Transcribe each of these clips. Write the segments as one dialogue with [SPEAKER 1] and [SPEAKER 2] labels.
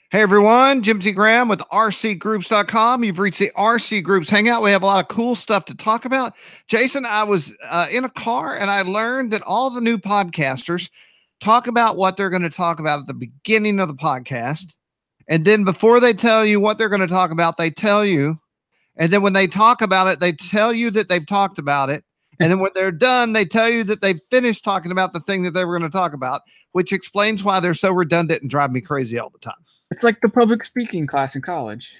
[SPEAKER 1] Hey everyone, Jim T. Graham with RCGroups.com. You've reached the RC Groups Hangout. We have a lot of cool stuff to talk about. Jason, I was in a car and I learned that all the new podcasters talk about what they're going to talk about at the beginning of the podcast. And then before they tell you what they're going to talk about, they tell you. And then when they talk about it, they tell you that they've talked about it. And then when they're done, they tell you that they've finished talking about the thing that they were going to talk about, which explains why they're so redundant and drive me crazy all the time.
[SPEAKER 2] It's like the public speaking class in college.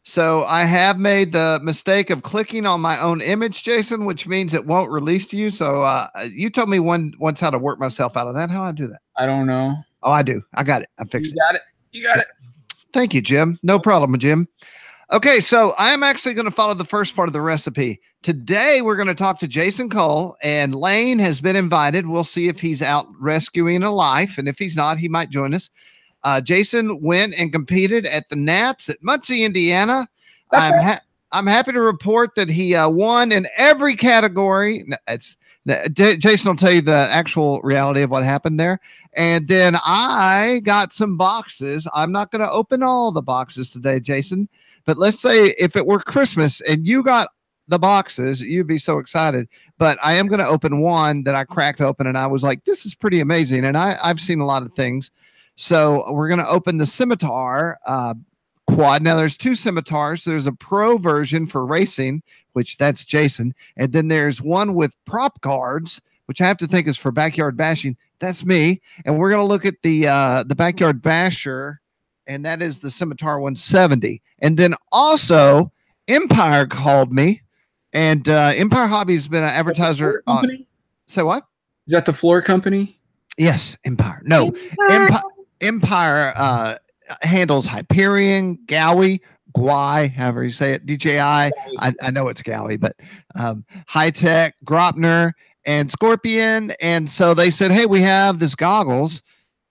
[SPEAKER 1] So I have made the mistake of clicking on my own image, Jason, which means it won't release to you. So you told me once how to work myself out of that. How do I do that?
[SPEAKER 2] I don't know.
[SPEAKER 1] Oh, I do. I got it. I fixed it.
[SPEAKER 2] You got it.
[SPEAKER 1] Thank you, Jim. No problem, Jim. Okay, so I am actually going to follow the first part of the recipe. Today, we're going to talk to Jason Cole, and Lane has been invited. We'll see if he's out rescuing a life, and if he's not, he might join us. Jason went and competed at the Nats at Muncie, Indiana. I'm happy to report that he won in every category. Jason will tell you the actual reality of what happened there. And then I got some boxes. I'm not going to open all the boxes today, Jason, but let's say if it were Christmas and you got the boxes, you'd be so excited. But I am going to open one that I cracked open and I was like, this is pretty amazing. And I've seen a lot of things. So we're going to open the Scimitar quad. Now there's two Scimitars. There's a pro version for racing, which that's Jason. And then there's one with prop guards, which I have to think is for backyard bashing. That's me. And we're going to look at the backyard basher, and that is the Scimitar 170. And then also Empire called me, and Empire Hobby's been an advertiser. Say what?
[SPEAKER 2] Is that the floor company?
[SPEAKER 1] Yes, Empire. No, Empire handles Hyperion, Gowie, Gwai, however you say it, DJI. I know it's Gowie, but High Tech, Gropner, and Scorpion. And so they said, hey, we have this goggles,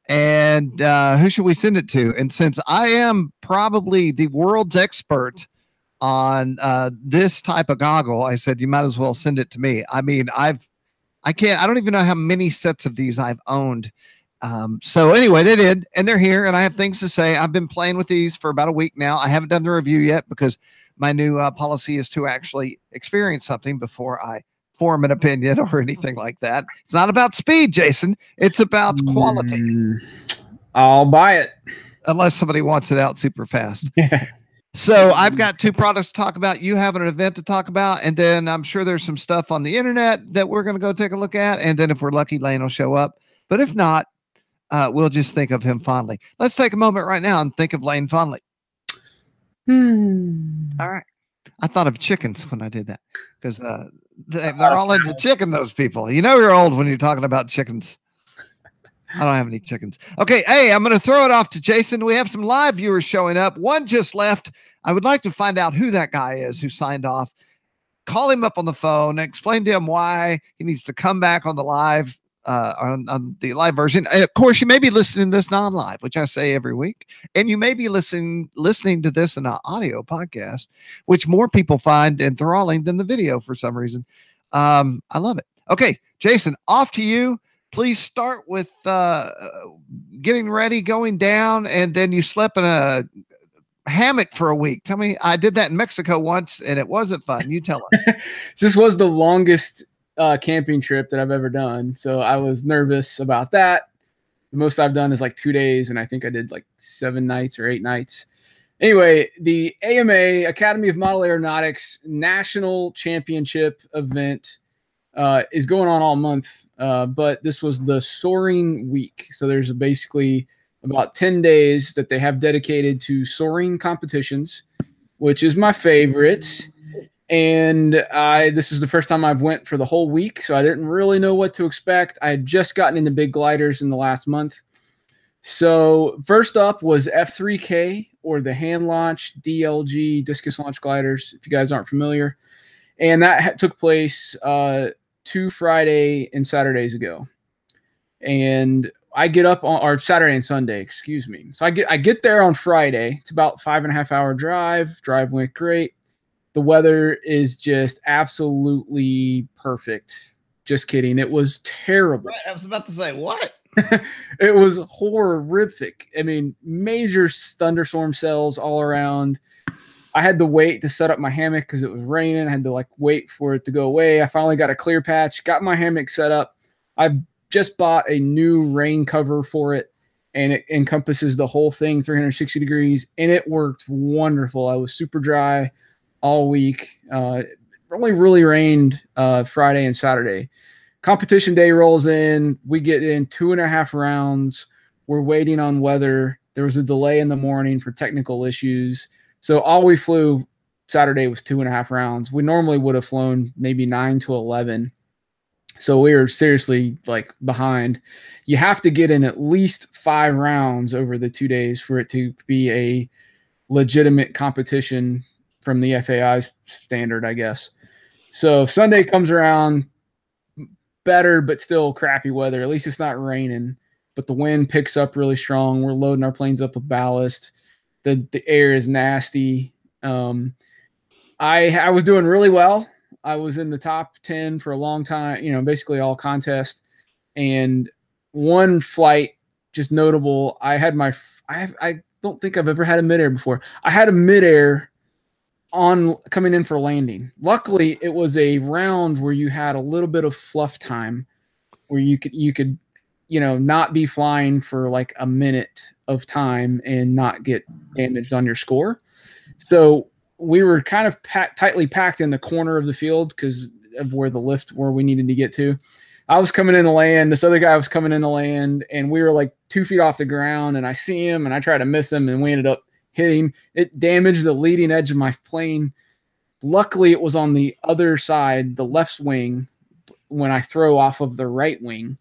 [SPEAKER 1] and who should we send it to? And since I am probably the world's expert on this type of goggle, I said, you might as well send it to me. I mean, I don't even know how many sets of these I've owned. So anyway, they did, and they're here, and I have things to say. I've been playing with these for about a week now. I haven't done the review yet because my new policy is to actually experience something before I form an opinion or anything like that. It's not about speed, Jason. It's about quality.
[SPEAKER 2] I'll buy it.
[SPEAKER 1] Unless somebody wants it out super fast. So I've got two products to talk about. You have an event to talk about, and then I'm sure there's some stuff on the internet that we're going to go take a look at, and then if we're lucky, Lane will show up. But if not, we'll just think of him fondly. Let's take a moment right now and think of Lane fondly. All right. I thought of chickens when I did that because they're all into chicken, those people. You know you're old when you're talking about chickens. I don't have any chickens. Okay, hey, I'm going to throw it off to Jason. We have some live viewers showing up. One just left. I would like to find out who that guy is who signed off. Call him up on the phone and explain to him why he needs to come back on the live on the live version. And of course, you may be listening to this non-live, which I say every week, and you may be listening to this in an audio podcast, which more people find enthralling than the video for some reason. I love it. Okay, Jason, off to you. Please start with getting ready, going down, and then you slept in a hammock for a week. Tell me, I did that in Mexico once, and it wasn't fun. You tell us.
[SPEAKER 2] This was the longest camping trip that I've ever done, so I was nervous about that. The most I've done is like 2 days, and I think I did like 7 nights or 8 nights. Anyway, the AMA, Academy of Model Aeronautics National Championship event is going on all month, but this was the soaring week. So there's basically about 10 days that they have dedicated to soaring competitions, which is my favorite. And this is the first time I've went for the whole week, so I didn't really know what to expect. I had just gotten into big gliders in the last month. So first up was F3K, or the hand launch DLG discus launch gliders, if you guys aren't familiar. And that took place 2 Friday and Saturdays ago. And I get up on, or Saturday and Sunday, excuse me. So I get there on Friday. It's about 5.5 hour drive. Drive went great. The weather is just absolutely perfect. Just kidding. It was terrible.
[SPEAKER 1] Right, I was about to say, what?
[SPEAKER 2] It was horrific. I mean, major thunderstorm cells all around. I had to wait to set up my hammock because it was raining. I had to like wait for it to go away. I finally got a clear patch, got my hammock set up. I just bought a new rain cover for it, and it encompasses the whole thing 360 degrees, and it worked wonderful. I was super dry all week. It only really rained Friday and Saturday. Competition day rolls in. We get in 2.5 rounds. We're waiting on weather. There was a delay in the morning for technical issues. So all we flew Saturday was 2.5 rounds. We normally would have flown maybe 9 to 11. So we were seriously like behind. You have to get in at least 5 rounds over the 2 days for it to be a legitimate competition from the FAI standard, I guess. So Sunday comes around, better, but still crappy weather. At least it's not raining, but the wind picks up really strong. We're loading our planes up with ballast. The air is nasty. I was doing really well. I was in the top 10 for a long time, you know, basically all contests. And one flight, just notable, I don't think I've ever had a midair before. I had a midair on coming in for landing. Luckily, it was a round where you had a little bit of fluff time where you could, you know, not be flying for like a minute of time and not get damaged on your score. So we were kind of tightly packed in the corner of the field because of where we needed to get to. I was coming in to land. This other guy was coming in to land, and we were like 2 feet off the ground, and I see him, and I try to miss him, and we ended up hitting. It damaged the leading edge of my plane. Luckily, it was on the other side, the left wing, when I throw off of the right wing.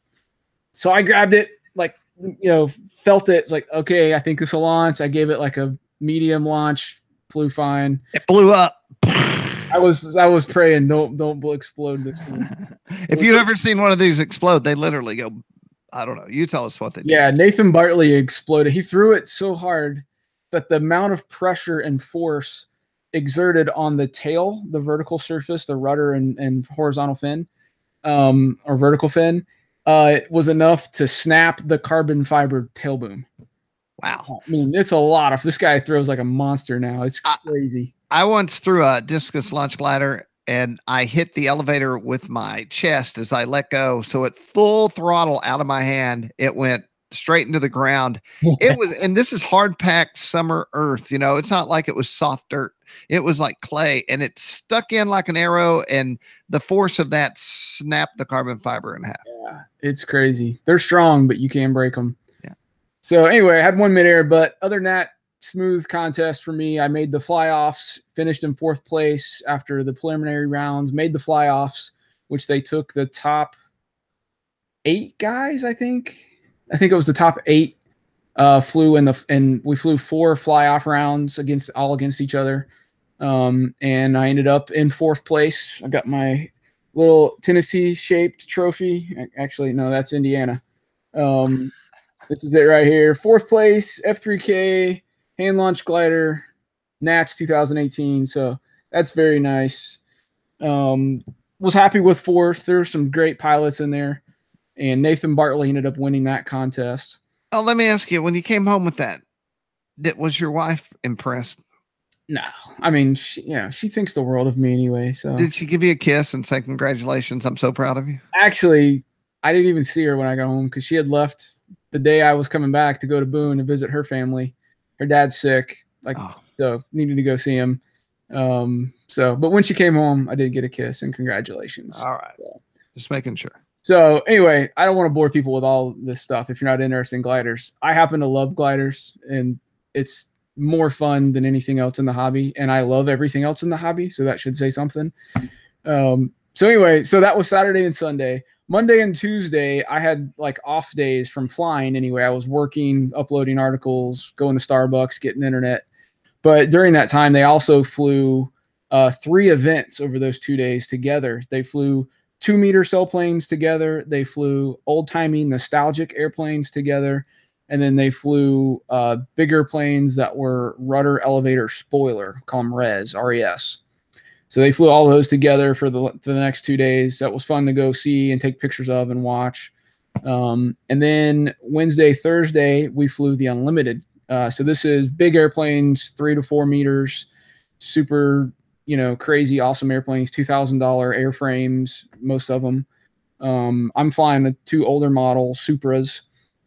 [SPEAKER 2] So I grabbed it, like, you know, felt it. It's like, okay, I think this will launch. I gave it like a medium launch, flew fine.
[SPEAKER 1] It blew up.
[SPEAKER 2] I was praying, don't explode this thing.
[SPEAKER 1] If you've ever seen one of these explode, they literally go, I don't know. You tell us what they do.
[SPEAKER 2] Yeah, Nathan Bartley exploded. He threw it so hard that the amount of pressure and force exerted on the tail, the vertical surface, the rudder and horizontal fin, or vertical fin, was enough to snap the carbon fiber tail boom.
[SPEAKER 1] Wow.
[SPEAKER 2] I mean, it's a lot of, this guy throws like a monster now. It's crazy.
[SPEAKER 1] I once threw a discus launch glider and I hit the elevator with my chest as I let go. So at full throttle out of my hand, it went straight into the ground. It was, and this is hard packed summer earth, you know, it's not like it was soft dirt. It was like clay, and it stuck in like an arrow, and the force of that snapped the carbon fiber in half.
[SPEAKER 2] Yeah, it's crazy. They're strong, but you can break them.
[SPEAKER 1] Yeah.
[SPEAKER 2] So anyway, I had one midair, but other than that, smooth contest for me. I made the fly-offs, finished in 4th place after the preliminary rounds, made the fly-offs, which they took the top 8 guys, I think it was the top 8 flew and we flew 4 fly-off rounds against each other. And I ended up in 4th place. I got my little Tennessee shaped trophy. Actually, no, that's Indiana. This is it right here. 4th place, F3K, hand launch glider, Nats 2018. So that's very nice. Was happy with 4th. There were some great pilots in there, and Nathan Bartley ended up winning that contest.
[SPEAKER 1] Oh, let me ask you, when you came home with that, was your wife impressed?
[SPEAKER 2] No, I mean, she thinks the world of me anyway. So
[SPEAKER 1] did she give you a kiss and say, congratulations, I'm so proud of you?
[SPEAKER 2] Actually, I didn't even see her when I got home because she had left the day I was coming back to go to Boone to visit her family. Her dad's sick, so needed to go see him. But when she came home, I did get a kiss and congratulations.
[SPEAKER 1] All right. So, just making sure.
[SPEAKER 2] So anyway, I don't want to bore people with all this stuff if you're not interested in gliders. I happen to love gliders, and it's more fun than anything else in the hobby, and I love everything else in the hobby, so that should say something. So anyway, so that was Saturday and Sunday. Monday and Tuesday, I had like off days from flying anyway. I was working, uploading articles, going to Starbucks, getting internet. But during that time, they also flew 3 events over those 2 days together. They flew 2-meter sailplanes together. They flew old-timey nostalgic airplanes together. And then they flew bigger planes that were rudder elevator spoiler, call them RES. So they flew all those together for the next 2 days. That was fun to go see and take pictures of and watch. And then Wednesday, Thursday, we flew the unlimited. So this is big airplanes, 3 to 4 meters, super, crazy, awesome airplanes, $2,000 airframes, most of them. I'm flying the 2 older model Supras.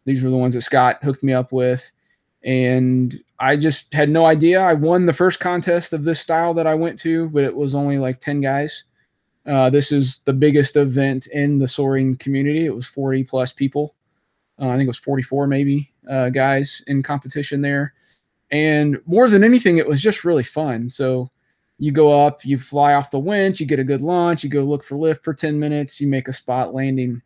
[SPEAKER 2] These were the ones that Scott hooked me up with. And I just had no idea. I won the first contest of this style that I went to, but it was only like 10 guys. This is the biggest event in the soaring community. It was 40 plus people. I think it was 44 maybe guys in competition there. And more than anything, it was just really fun. So you go up, you fly off the winch, you get a good launch, you go look for lift for 10 minutes, you make a spot landing.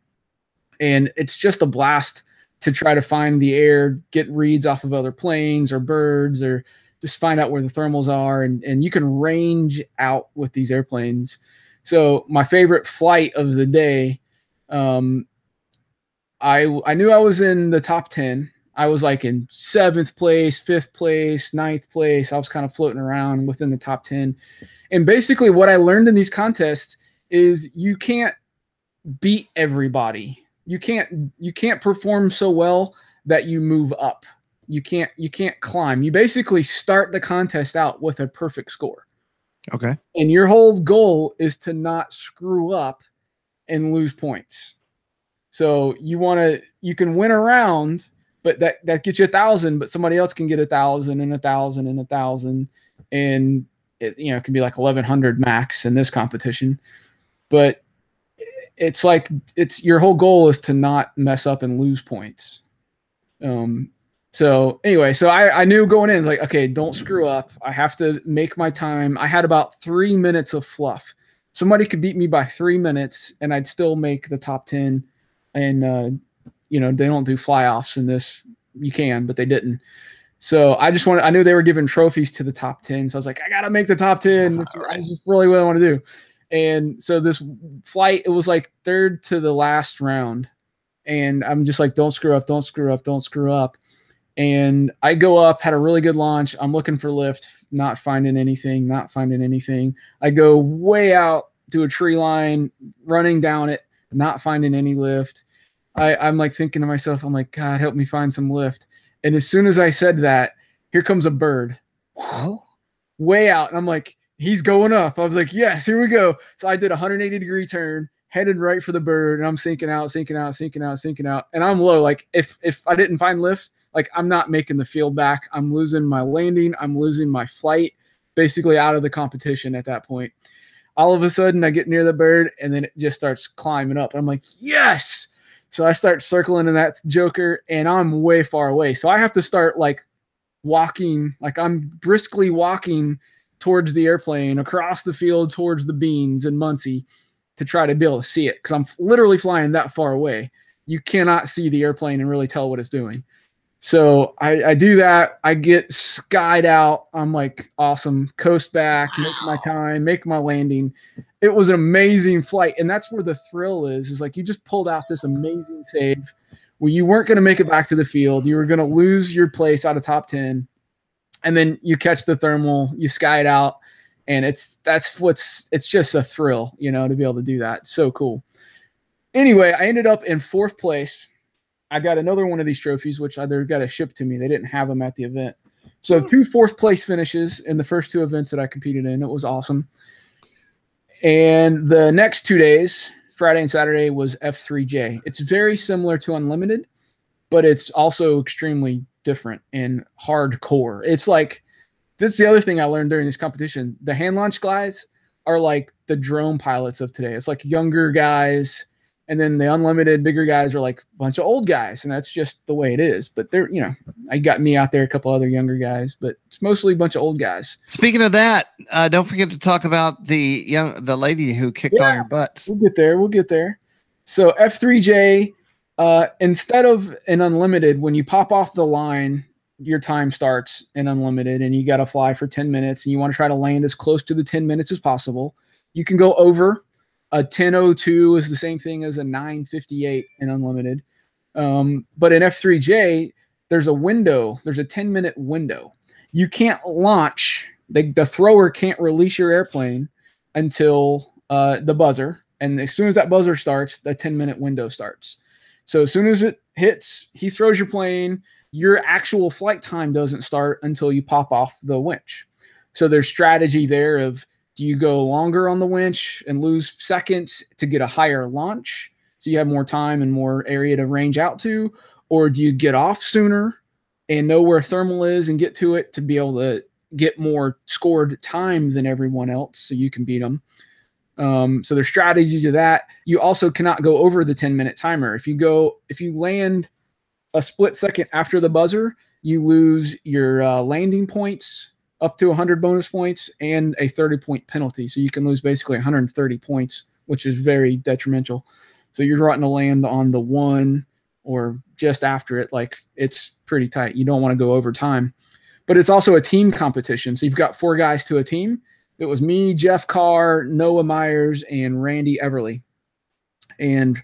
[SPEAKER 2] And it's just a blast to try to find the air, get reads off of other planes or birds, or just find out where the thermals are. And you can range out with these airplanes. So my favorite flight of the day, I knew I was in the top 10. I was like in 7th place, 5th place, 9th place. I was kind of floating around within the top 10. And basically what I learned in these contests is you can't beat everybody. You can't perform so well that you move up. You can't climb. You basically start the contest out with a perfect score.
[SPEAKER 1] Okay.
[SPEAKER 2] And your whole goal is to not screw up and lose points. So you can win a round, but that gets you 1,000, but somebody else can get 1,000 and 1,000 and 1,000. And it can be like 1,100 max in this competition. But it's like, your whole goal is to not mess up and lose points. So anyway, so I knew going in, like, okay, don't screw up. I have to make my time. I had about 3 minutes of fluff. Somebody could beat me by 3 minutes and I'd still make the top 10. And, they don't do fly offs in this. You can, but they didn't. So I knew they were giving trophies to the top 10. So I was like, I got to make the top 10. I just really what I want to do. And so this flight, it was like 3rd to the last round. And I'm just like, don't screw up, don't screw up, don't screw up. And I go up, had a really good launch. I'm looking for lift, not finding anything. I go way out to a tree line, running down it, not finding any lift. I'm like thinking to myself, I'm like, God, help me find some lift. And as soon as I said that, here comes a bird. Way out. And I'm like, he's going up. I was like, yes, here we go. So I did a 180-degree turn, headed right for the bird, and I'm sinking out. And I'm low. Like if I didn't find lift, like I'm not making the field back. I'm losing my landing. I'm losing my flight, basically out of the competition at that point. All of a sudden I get near the bird and then it just starts climbing up. And I'm like, yes. So I start circling in that joker and I'm way far away. So I have to start like walking, like I'm briskly walking towards the airplane across the field towards the beans in Muncie to try to be able to see it. Cause I'm literally flying that far away. You cannot see the airplane and really tell what it's doing. So I do that. I get skied out. I'm like, awesome. Coast back, make my time, make my landing. It was an amazing flight. And that's where the thrill is like you just pulled out this amazing save where you weren't going to make it back to the field. You were going to lose your place out of top 10. And then you catch the thermal, you sky it out. And it's just a thrill, to be able to do that. So cool. Anyway, I ended up in 4th place. I got another one of these trophies, which they got to ship to me. They didn't have them at the event. So 2 4th place finishes in the first 2 events that I competed in. It was awesome. And the next 2 days, Friday and Saturday, was F3J. It's very similar to Unlimited, but it's also extremely different and hardcore. It's like, this is the other thing I learned during this competition. The hand launch guys are like the drone pilots of today. It's like younger guys. And then the Unlimited bigger guys are like a bunch of old guys. And that's just the way it is. But they're, I got me out there, a couple other younger guys, but it's mostly a bunch of old guys.
[SPEAKER 1] Speaking of that, don't forget to talk about the lady who kicked all your butts.
[SPEAKER 2] We'll get there. So F3J, instead of an Unlimited, when you pop off the line, your time starts in Unlimited and you got to fly for 10 minutes and you want to try to land as close to the 10 minutes as possible. You can go over. A 10:02 is the same thing as a 9:58 in Unlimited. But in F3J, there's a window. There's a 10-minute window. You can't launch. The thrower can't release your airplane until the buzzer. And as soon as that buzzer starts, the 10-minute window starts. So as soon as it hits, he throws your plane. Your actual flight time doesn't start until you pop off the winch. So there's strategy there of, do you go longer on the winch and lose seconds to get a higher launch so you have more time and more area to range out to? Or do you get off sooner and know where thermal is and get to it to be able to get more scored time than everyone else so you can beat them? So there's strategy to that. You also cannot go over the 10-minute timer. If you land a split second after the buzzer, you lose your landing points up to 100 bonus points and a 30-point penalty. So you can lose basically 130 points, which is very detrimental. So you're wanting to land on the 1 or just after it. Like, it's pretty tight. You don't want to go over time. But it's also a team competition. So you've got 4 guys to a team. It was me, Jeff Carr, Noah Myers, and Randy Everly. And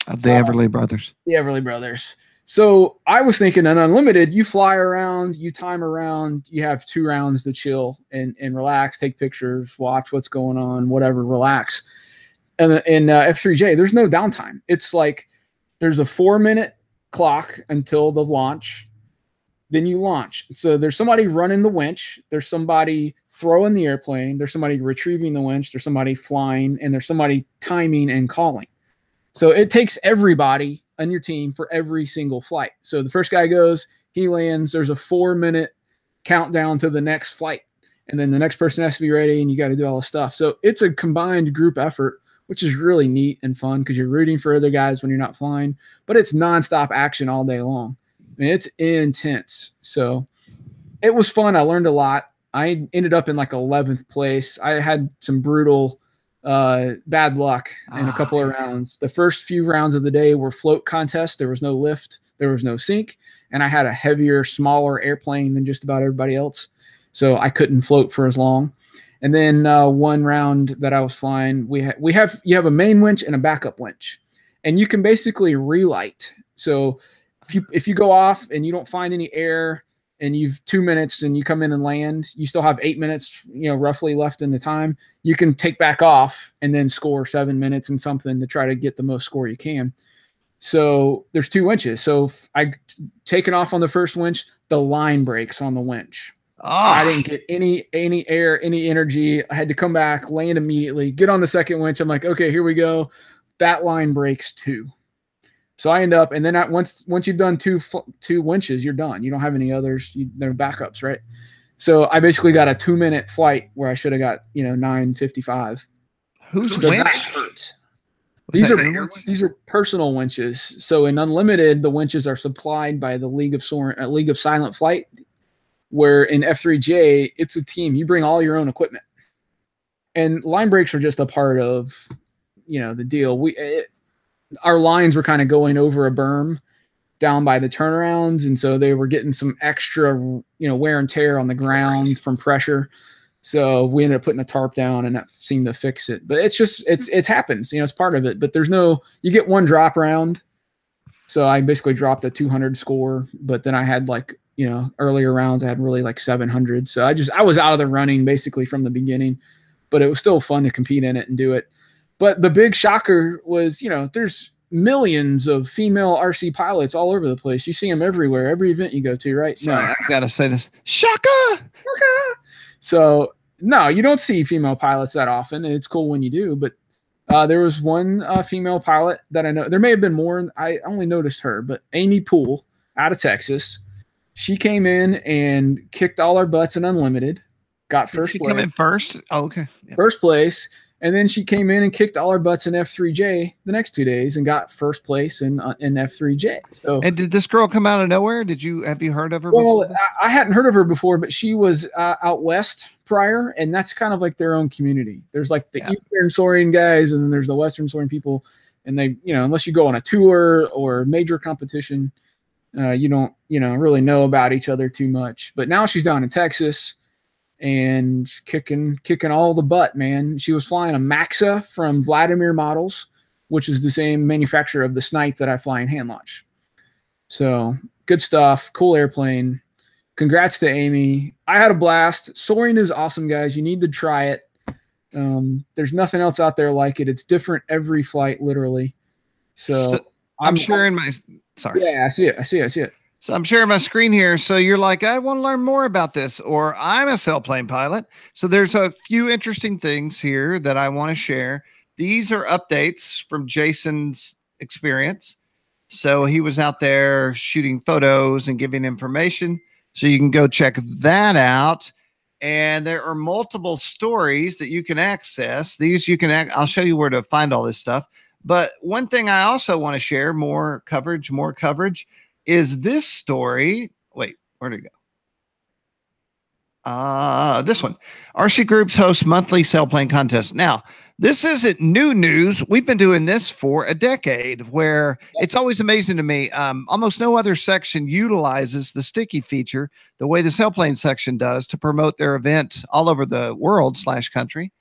[SPEAKER 1] of the Everly brothers.
[SPEAKER 2] The Everly brothers. So I was thinking, on Unlimited, you fly around, you time around, you have 2 rounds to chill and relax, take pictures, watch what's going on, whatever, relax. And in F3J, there's no downtime. It's like there's a 4-minute clock until the launch. Then you launch. So there's somebody running the winch. There's somebody throwing the airplane. There's somebody retrieving the winch. There's somebody flying. And there's somebody timing and calling. So it takes everybody on your team for every single flight. So the first guy goes, he lands, there's a 4-minute countdown to the next flight. And then the next person has to be ready, and you got to do all the stuff. So it's a combined group effort, which is really neat and fun because you're rooting for other guys when you're not flying. But it's nonstop action all day long. I mean, it's intense. So it was fun. I learned a lot. I ended up in like 11th place. I had some brutal bad luck in a couple of rounds. The first few rounds of the day were float contests. There was no lift. There was no sink. And I had a heavier, smaller airplane than just about everybody else. So I couldn't float for as long. And then one round that I was flying, you have a main winch and a backup winch. And you can basically relight. So if you go off and you don't find any air and you've 2 minutes and you come in and land, you still have 8 minutes, roughly left in the time. You can take back off and then score 7 minutes and something to try to get the most score you can. So there's 2 winches. So I taken off on the first winch, the line breaks on the winch. I didn't get any air, any energy. I had to come back, land immediately, get on the second winch. I'm like, okay, here we go. That line breaks too. So I end up, and then once you've done two winches, you're done. You don't have any others. They're backups, right? So I basically got a 2-minute flight where I should have got 9:55.
[SPEAKER 1] Whose
[SPEAKER 2] so
[SPEAKER 1] winch?
[SPEAKER 2] That hurts. These are personal winches. So in Unlimited, the winches are supplied by the League of Silent Flight. Where in F3J, it's a team. You bring all your own equipment, and line breaks are just a part of the deal. Our lines were kind of going over a berm down by the turnarounds. And so they were getting some extra, wear and tear on the ground from pressure. So we ended up putting a tarp down, and that seemed to fix it. But it happens, it's part of it. But you get one drop round. So I basically dropped a 200 score, but then I had earlier rounds, I had really like 700. So I was out of the running basically from the beginning, but it was still fun to compete in it and do it. But the big shocker was, there's millions of female RC pilots all over the place. You see them everywhere, every event you go to, right?
[SPEAKER 1] Sorry, I've got to say this. Shaka!
[SPEAKER 2] So, no, you don't see female pilots that often, and it's cool when you do. But there was one female pilot that I know. There may have been more. I only noticed her, but Amy Poole out of Texas. She came in and kicked all our butts in Unlimited, got first place. She
[SPEAKER 1] come in first? Oh, okay.
[SPEAKER 2] Yep. First place. And then she came in and kicked all our butts in F3J the next 2 days and got first place in F3J. So,
[SPEAKER 1] and did this girl come out of nowhere? Have you heard of her
[SPEAKER 2] before?
[SPEAKER 1] Well,
[SPEAKER 2] I hadn't heard of her before, but she was out west prior, and that's kind of like their own community. There's like the Eastern Soaring guys, and then there's the Western Soaring people. And they, unless you go on a tour or major competition, you don't, really know about each other too much. But now she's down in Texas and kicking all the butt, man. She was flying a Maxa from Vladimir Models, which is the same manufacturer of the Snipe that I fly in hand launch. So good stuff. Cool airplane. Congrats to Amy. I had a blast. Soaring is awesome, guys. You need to try it. There's nothing else out there like it. It's different every flight, literally. So
[SPEAKER 1] I'm sharing my, sorry.
[SPEAKER 2] Yeah, I see it. I see it. I see it.
[SPEAKER 1] So I'm sharing my screen here. So you're like, I want to learn more about this, or I'm a sailplane pilot. So there's a few interesting things here that I want to share. These are updates from Jason's experience. So he was out there shooting photos and giving information. So you can go check that out. And there are multiple stories that you can access. These you can, I'll show you where to find all this stuff. But one thing I also want to share, more coverage, is this story. Wait, where'd it go? This one. RCGroups hosts monthly sailplane contests. Now, this isn't new news. We've been doing this for a decade, where it's always amazing to me. Almost no other section utilizes the sticky feature the way the sailplane section does to promote their events all over the world / country.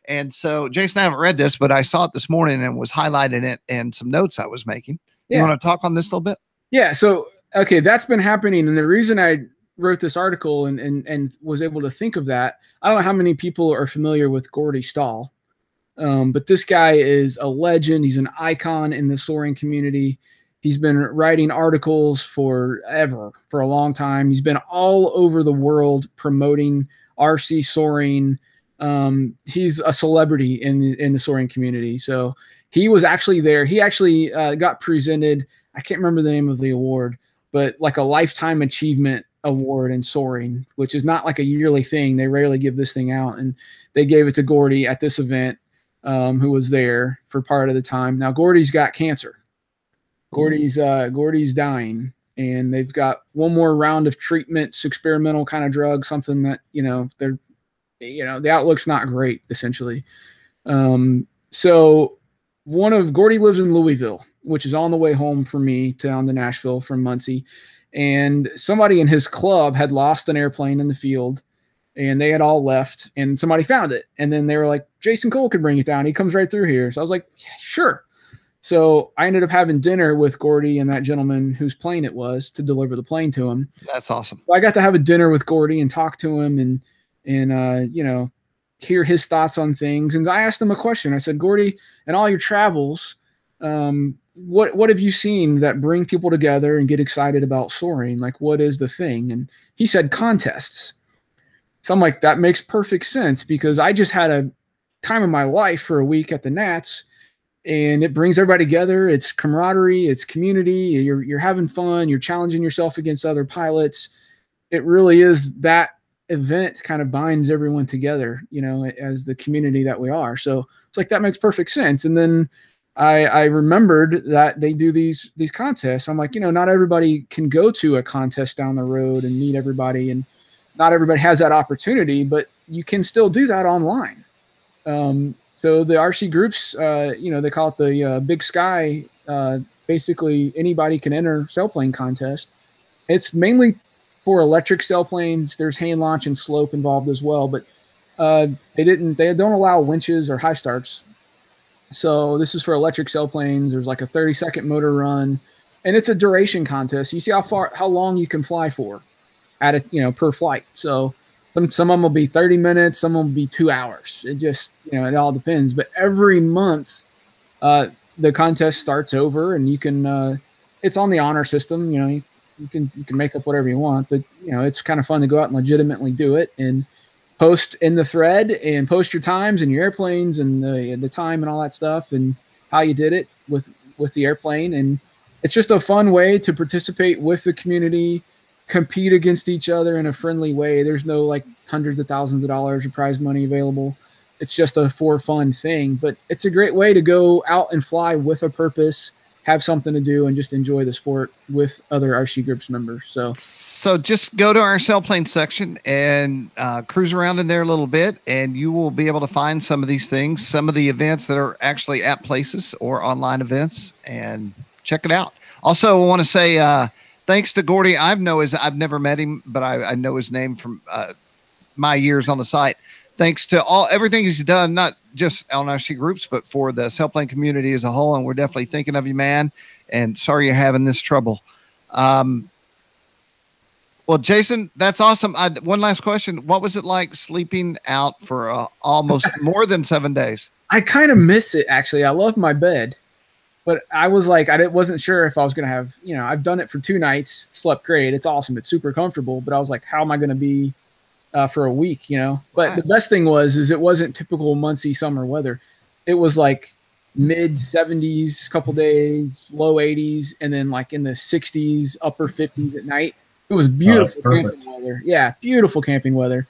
[SPEAKER 1] And so, Jason, I haven't read this, but I saw it this morning and was highlighting it and some notes I was making. You want to talk on this a little bit?
[SPEAKER 2] Yeah. So, okay, that's been happening. And the reason I wrote this article and was able to think of that, I don't know how many people are familiar with Gordy Stahl, but this guy is a legend. He's an icon in the soaring community. He's been writing articles forever, for a long time. He's been all over the world promoting RC soaring. He's a celebrity in the soaring community. So he was actually there. He actually got presented, I can't remember the name of the award, but like a lifetime achievement award in soaring, which is not like a yearly thing. They rarely give this thing out. And they gave it to Gordy at this event, who was there for part of the time. Now Gordy's got cancer. Gordy's dying, and they've got one more round of treatments, experimental kind of drug, something that, the outlook's not great, essentially. So Gordy lives in Louisville, which is on the way home for me down to Nashville from Muncie. And somebody in his club had lost an airplane in the field, and they had all left, and somebody found it. And then they were like, Jason Cole could bring it down. He comes right through here. So I was like, yeah, sure. So I ended up having dinner with Gordy and that gentleman whose plane it was to deliver the plane to him.
[SPEAKER 1] That's awesome.
[SPEAKER 2] So I got to have a dinner with Gordy and talk to him and hear his thoughts on things. And I asked him a question. I said, Gordy, in all your travels, what have you seen that bring people together and get excited about soaring? Like, what is the thing? And he said contests. So I'm like, that makes perfect sense, because I just had a time of my life for a week at the Nats, and it brings everybody together. It's camaraderie, it's community. You're having fun. You're challenging yourself against other pilots. It really is that event kind of binds everyone together, as the community that we are. So it's like, that makes perfect sense. And then I remembered that they do these contests. I'm like, not everybody can go to a contest down the road and meet everybody, and not everybody has that opportunity, but you can still do that online. So the RCGroups, they call it the Big Sky. Basically, anybody can enter sailplane contest. It's mainly for electric sailplanes. There's hand launch and slope involved as well, but they don't allow winches or high starts. So this is for electric sailplanes. There's like a 30-second motor run, and it's a duration contest. You see how long you can fly for at it, per flight. So some of them will be 30 minutes, some will be 2 hours. It just, it all depends. But every month, the contest starts over, and you can, it's on the honor system. You can make up whatever you want, but it's kind of fun to go out and legitimately do it and post in the thread and post your times and your airplanes and the time and all that stuff and how you did it with the airplane. And it's just a fun way to participate with the community, compete against each other in a friendly way. There's no like hundreds of thousands of dollars of prize money available. It's just a for fun thing, but it's a great way to go out and fly with a purpose, have something to do, and just enjoy the sport with other RCGroups members. So
[SPEAKER 1] just go to our sailplane section and cruise around in there a little bit, and you will be able to find some of these things, some of the events that are actually at places or online events, and check it out. Also, I want to say thanks to Gordy. I've never met him, but I know his name from my years on the site. Thanks to everything he's done, not just on RCGroups, but for the sailplane community as a whole. And we're definitely thinking of you, man. And sorry you're having this trouble. Well, Jason, that's awesome. One last question. What was it like sleeping out for almost more than 7 days?
[SPEAKER 2] I kind of miss it, actually. I love my bed, But I was like, wasn't sure if I was going to have, I've done it for 2 nights, slept great. It's awesome. It's super comfortable. But I was like, how am I going to be for a week, But the best thing is it wasn't typical Muncie summer weather. It was like mid 70s, couple days, low 80s, and then like in the 60s, upper 50s at night. It was beautiful camping weather. Yeah, beautiful camping weather.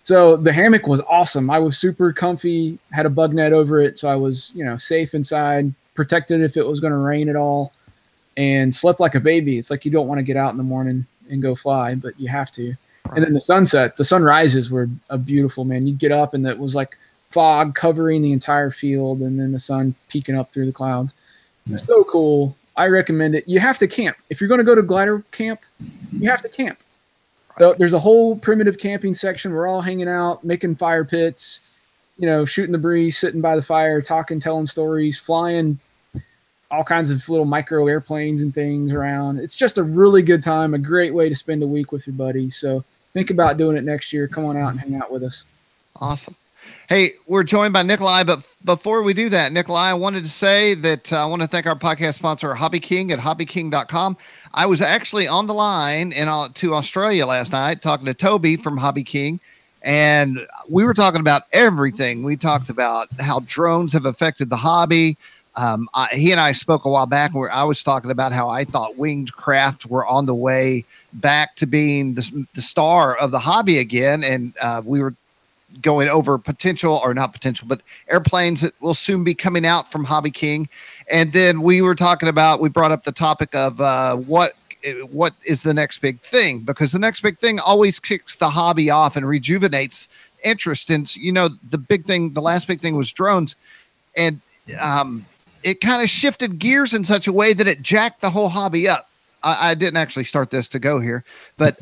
[SPEAKER 2] So the hammock was awesome. I was super comfy, had a bug net over it, so I was, safe inside, protected if it was going to rain at all, and slept like a baby. It's like you don't want to get out in the morning and go fly, but you have to. Right. And then the sunrises were a beautiful, man. You'd get up and it was like fog covering the entire field, and then the sun peeking up through the clouds. Nice. So cool. I recommend it. You have to camp. If you're going to go to glider camp, you have to camp. So there's a whole primitive camping section. We're all hanging out, making fire pits, shooting the breeze, sitting by the fire, talking, telling stories, flying all kinds of little micro airplanes and things around. It's just a really good time, a great way to spend a week with your buddy. So think about doing it next year. Come on out and hang out with us.
[SPEAKER 1] Awesome. Hey, we're joined by Nikolai, but before we do that, Nikolai, I wanted to say that I want to thank our podcast sponsor, Hobby King at hobbyking.com. I was actually on the line to Australia last night talking to Toby from Hobby King, and we were talking about everything. We talked about how drones have affected the hobby. He and I spoke a while back where I was talking about how I thought winged craft were on the way back to being the star of the hobby again, and we were going over but airplanes that will soon be coming out from Hobby King. And then we brought up the topic of what is the next big thing, because the next big thing always kicks the hobby off and rejuvenates interest. And the last big thing was drones. And it kind of shifted gears in such a way that it jacked the whole hobby up. I didn't actually start this to go here, but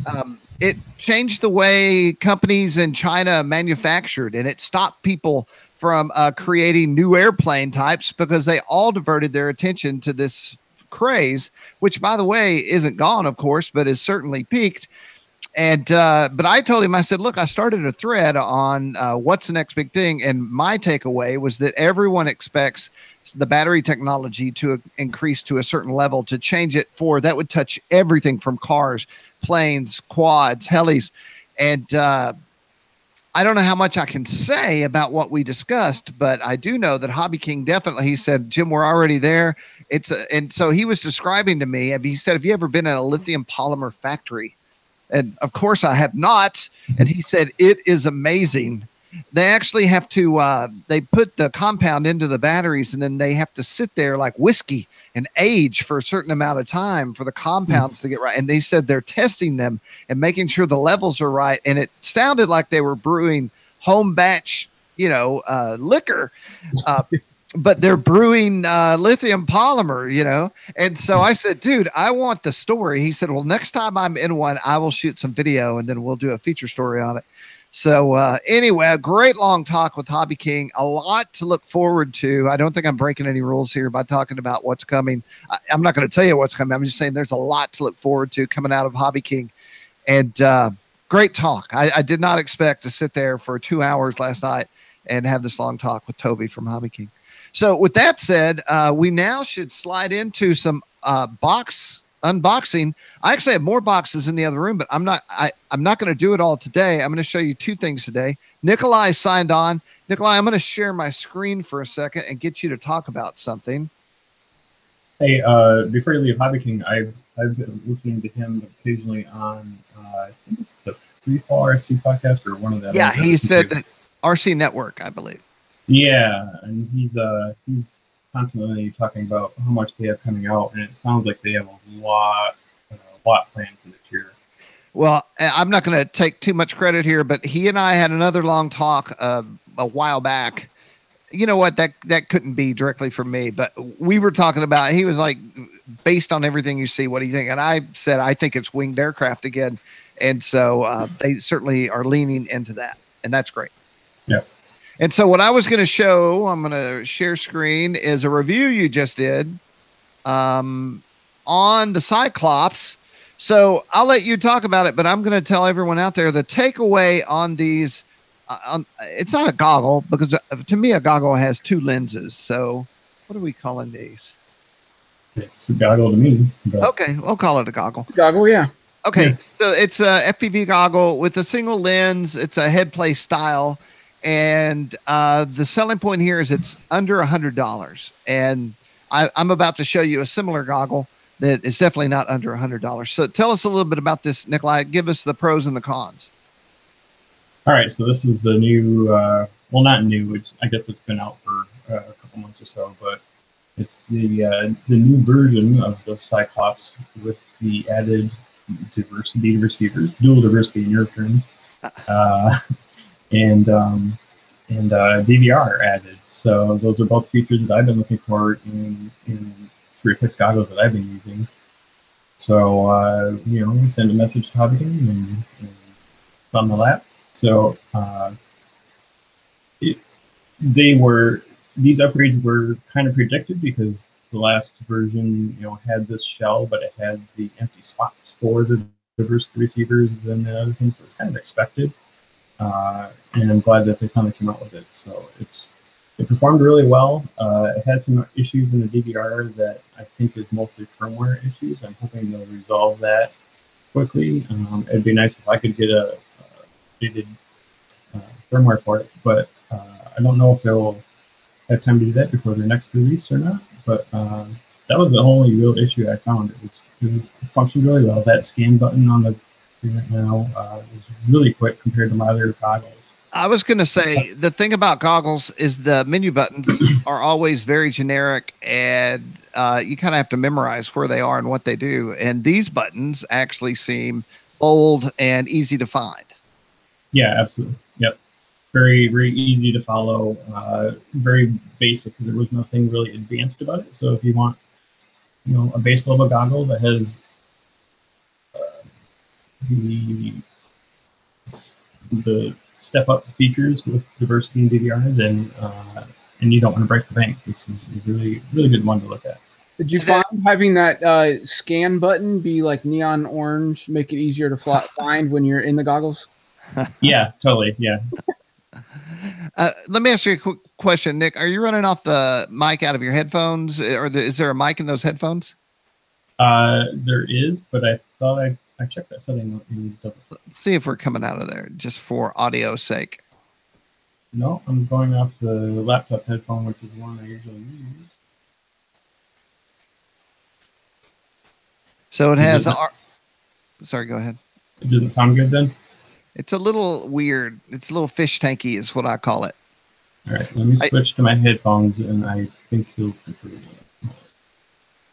[SPEAKER 1] it changed the way companies in China manufactured, and it stopped people from creating new airplane types because they all diverted their attention to this craze, which, by the way, isn't gone, of course, but is certainly peaked. And but I told him, I said, look, I started a thread on what's the next big thing, and my takeaway was that everyone expects the battery technology to increase to a certain level to change it that would touch everything from cars, planes, quads, helis. And I don't know how much I can say about what we discussed, but I do know that Hobby King definitely, he said, Jim, we're already there. And so he was describing to me, he said, have you ever been in a lithium polymer factory? And of course I have not. And he said, it is amazing. They actually have to, they put the compound into the batteries, and then they have to sit there like whiskey and age for a certain amount of time for the compounds to get right. And they said they're testing them and making sure the levels are right. And it sounded like they were brewing home batch, liquor, but they're brewing lithium polymer, And so I said, dude, I want the story. He said, well, next time I'm in one, I will shoot some video and then we'll do a feature story on it. So anyway, a great long talk with Hobby King, a lot to look forward to. I don't think I'm breaking any rules here by talking about what's coming. I'm not going to tell you what's coming. I'm just saying there's a lot to look forward to coming out of Hobby King. And great talk. I did not expect to sit there for 2 hours last night and have this long talk with Toby from Hobby King. So with that said, we now should slide into some box unboxing. I actually have more boxes in the other room, but I'm not going to do it all today. I'm going to show you 2 things today. Nikolai signed on. Nikolai, I'm going to share my screen for a second and get you to talk about something.
[SPEAKER 3] Hey, before you leave Hobby King, I've been listening to him occasionally on, I think it's the Freefall RC podcast or one of them.
[SPEAKER 1] Yeah, he said that RC Network, I believe.
[SPEAKER 3] Yeah, and he's constantly talking about how much they have coming out, and it sounds like they have a lot planned for this year.
[SPEAKER 1] Well, I'm not going to take too much credit here, but he and I had another long talk a while back. You know what? That couldn't be directly from me, but we were talking about, he was like, based on everything you see, what do you think? And I said, I think it's winged aircraft again. And so they certainly are leaning into that, and that's great.
[SPEAKER 3] Yeah.
[SPEAKER 1] And so what I was going to show, I'm going to share screen, is a review you just did on the Cyclops. So I'll let you talk about it, but I'm going to tell everyone out there the takeaway on these. It's not a goggle, because to me, a goggle has 2 lenses. So what are we calling these?
[SPEAKER 3] It's a goggle to me. But
[SPEAKER 1] Okay, we'll call it a goggle.
[SPEAKER 2] Goggle, yeah.
[SPEAKER 1] Okay,
[SPEAKER 3] Yeah.
[SPEAKER 1] so it's a FPV goggle with a single lens. It's a head play style, and the selling point here is it's under $100. And I'm about to show you a similar goggle that is definitely not under $100. So tell us a little bit about this, Nikolai. Give us the pros and the cons.
[SPEAKER 3] All right, so this is the new, well, not new. I guess it's been out for a couple months or so, but it's the new version of the Cyclops with the added diversity receivers, dual diversity nerve turns, and DVR added. So those are both features that I've been looking for in Pits goggles that I've been using. So you know, we send a message to Hobby and it's on the lap. So these upgrades were kind of predicted because the last version, you know, had this shell, but it had the empty spots for the diversity receivers and the other things. So it's kind of expected, and I'm glad that they finally came out with it. So it performed really well. It had some issues in the DVR that I think is mostly firmware issues. I'm hoping they'll resolve that quickly. It'd be nice if I could get a updated firmware for it, but I don't know if they'll have time to do that before their next release or not. But that was the only real issue I found. It functioned really well. That scan button on the right now is really quick compared to my other goggles.
[SPEAKER 1] I was going to say the thing about goggles is the menu buttons are always very generic, and you kind of have to memorize where they are and what they do. And these buttons actually seem bold and easy to find.
[SPEAKER 3] Yeah, absolutely. Yep. Very, very easy to follow. Very basic. There was nothing really advanced about it. So if you want, you know, a base level goggle that has the step up features with diversity and DVRs, and you don't want to break the bank, this is a really, really good one to look at.
[SPEAKER 2] Did you find having that scan button be like neon orange, make it easier to find when you're in the goggles?
[SPEAKER 3] Yeah, totally. Yeah.
[SPEAKER 1] Let me ask you a quick question, Nick. Are you running off the mic out of your headphones, or is there a mic in those headphones?
[SPEAKER 3] There is, but I thought I checked that setting.
[SPEAKER 1] Let's see if we're coming out of there just for audio's sake.
[SPEAKER 3] No, I'm going off the laptop headphone, which is the one I usually use.
[SPEAKER 1] So it has. Sorry, go ahead.
[SPEAKER 3] It doesn't sound good then?
[SPEAKER 1] It's a little weird. It's a little fish tanky is what I call it.
[SPEAKER 3] All right, let me switch to my headphones, and I think you'll prefer that.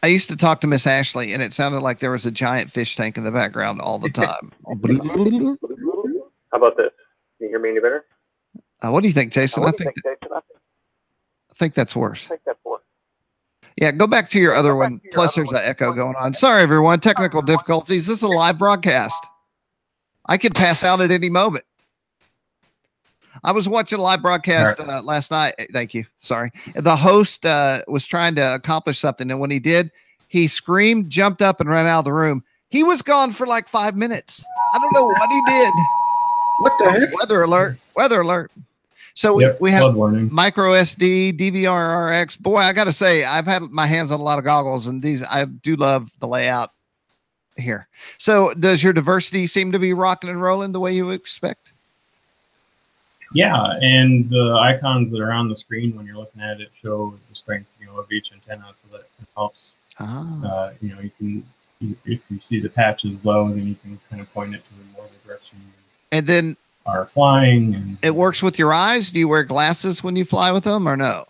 [SPEAKER 1] I used to talk to Miss Ashley, and it sounded like there was a giant fish tank in the background all the time.
[SPEAKER 4] How about this? Can you hear me any better?
[SPEAKER 1] What do you think, Jason? I think that's worse. Yeah, go back to your other one. Plus, there's an echo going on. Sorry, everyone. Technical difficulties. This is a live broadcast. I could pass out at any moment. I was watching a live broadcast last night. Thank you. Sorry. The host was trying to accomplish something, and when he did, he screamed, jumped up, and ran out of the room. He was gone for like 5 minutes. I don't know what he did.
[SPEAKER 2] What the heck?
[SPEAKER 1] Weather alert. Weather alert. So we have micro SD, DVR RX. Boy, I got to say, I've had my hands on a lot of goggles, and these I do love the layout here. So does your diversity seem to be rocking and rolling the way you would expect?
[SPEAKER 3] Yeah, and the icons that are on the screen when you're looking at it show the strength, you know, of each antenna, so that it helps. You know, you can, if you see the patch is low, then you can kind of point it to more the direction you
[SPEAKER 1] and then
[SPEAKER 3] are flying. And
[SPEAKER 1] it works with your eyes. Do you wear glasses when you fly with them, or no?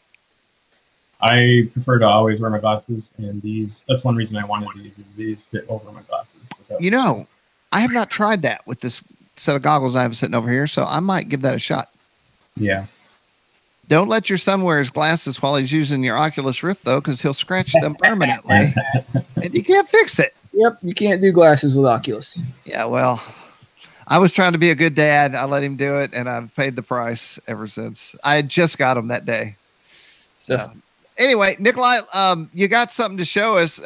[SPEAKER 3] I prefer to always wear my glasses, and that's one reason I wanted these, is these fit over my glasses.
[SPEAKER 1] You know, I have not tried that with this set of goggles I have sitting over here, so I might give that a shot.
[SPEAKER 3] Yeah.
[SPEAKER 1] Don't let your son wear his glasses while he's using your Oculus Rift, though, because he'll scratch them permanently, and you can't fix it.
[SPEAKER 2] Yep, you can't do glasses with Oculus.
[SPEAKER 1] Yeah, well, I was trying to be a good dad. I let him do it, and I've paid the price ever since. I had just got him that day. So anyway, Nikolai, you got something to show us.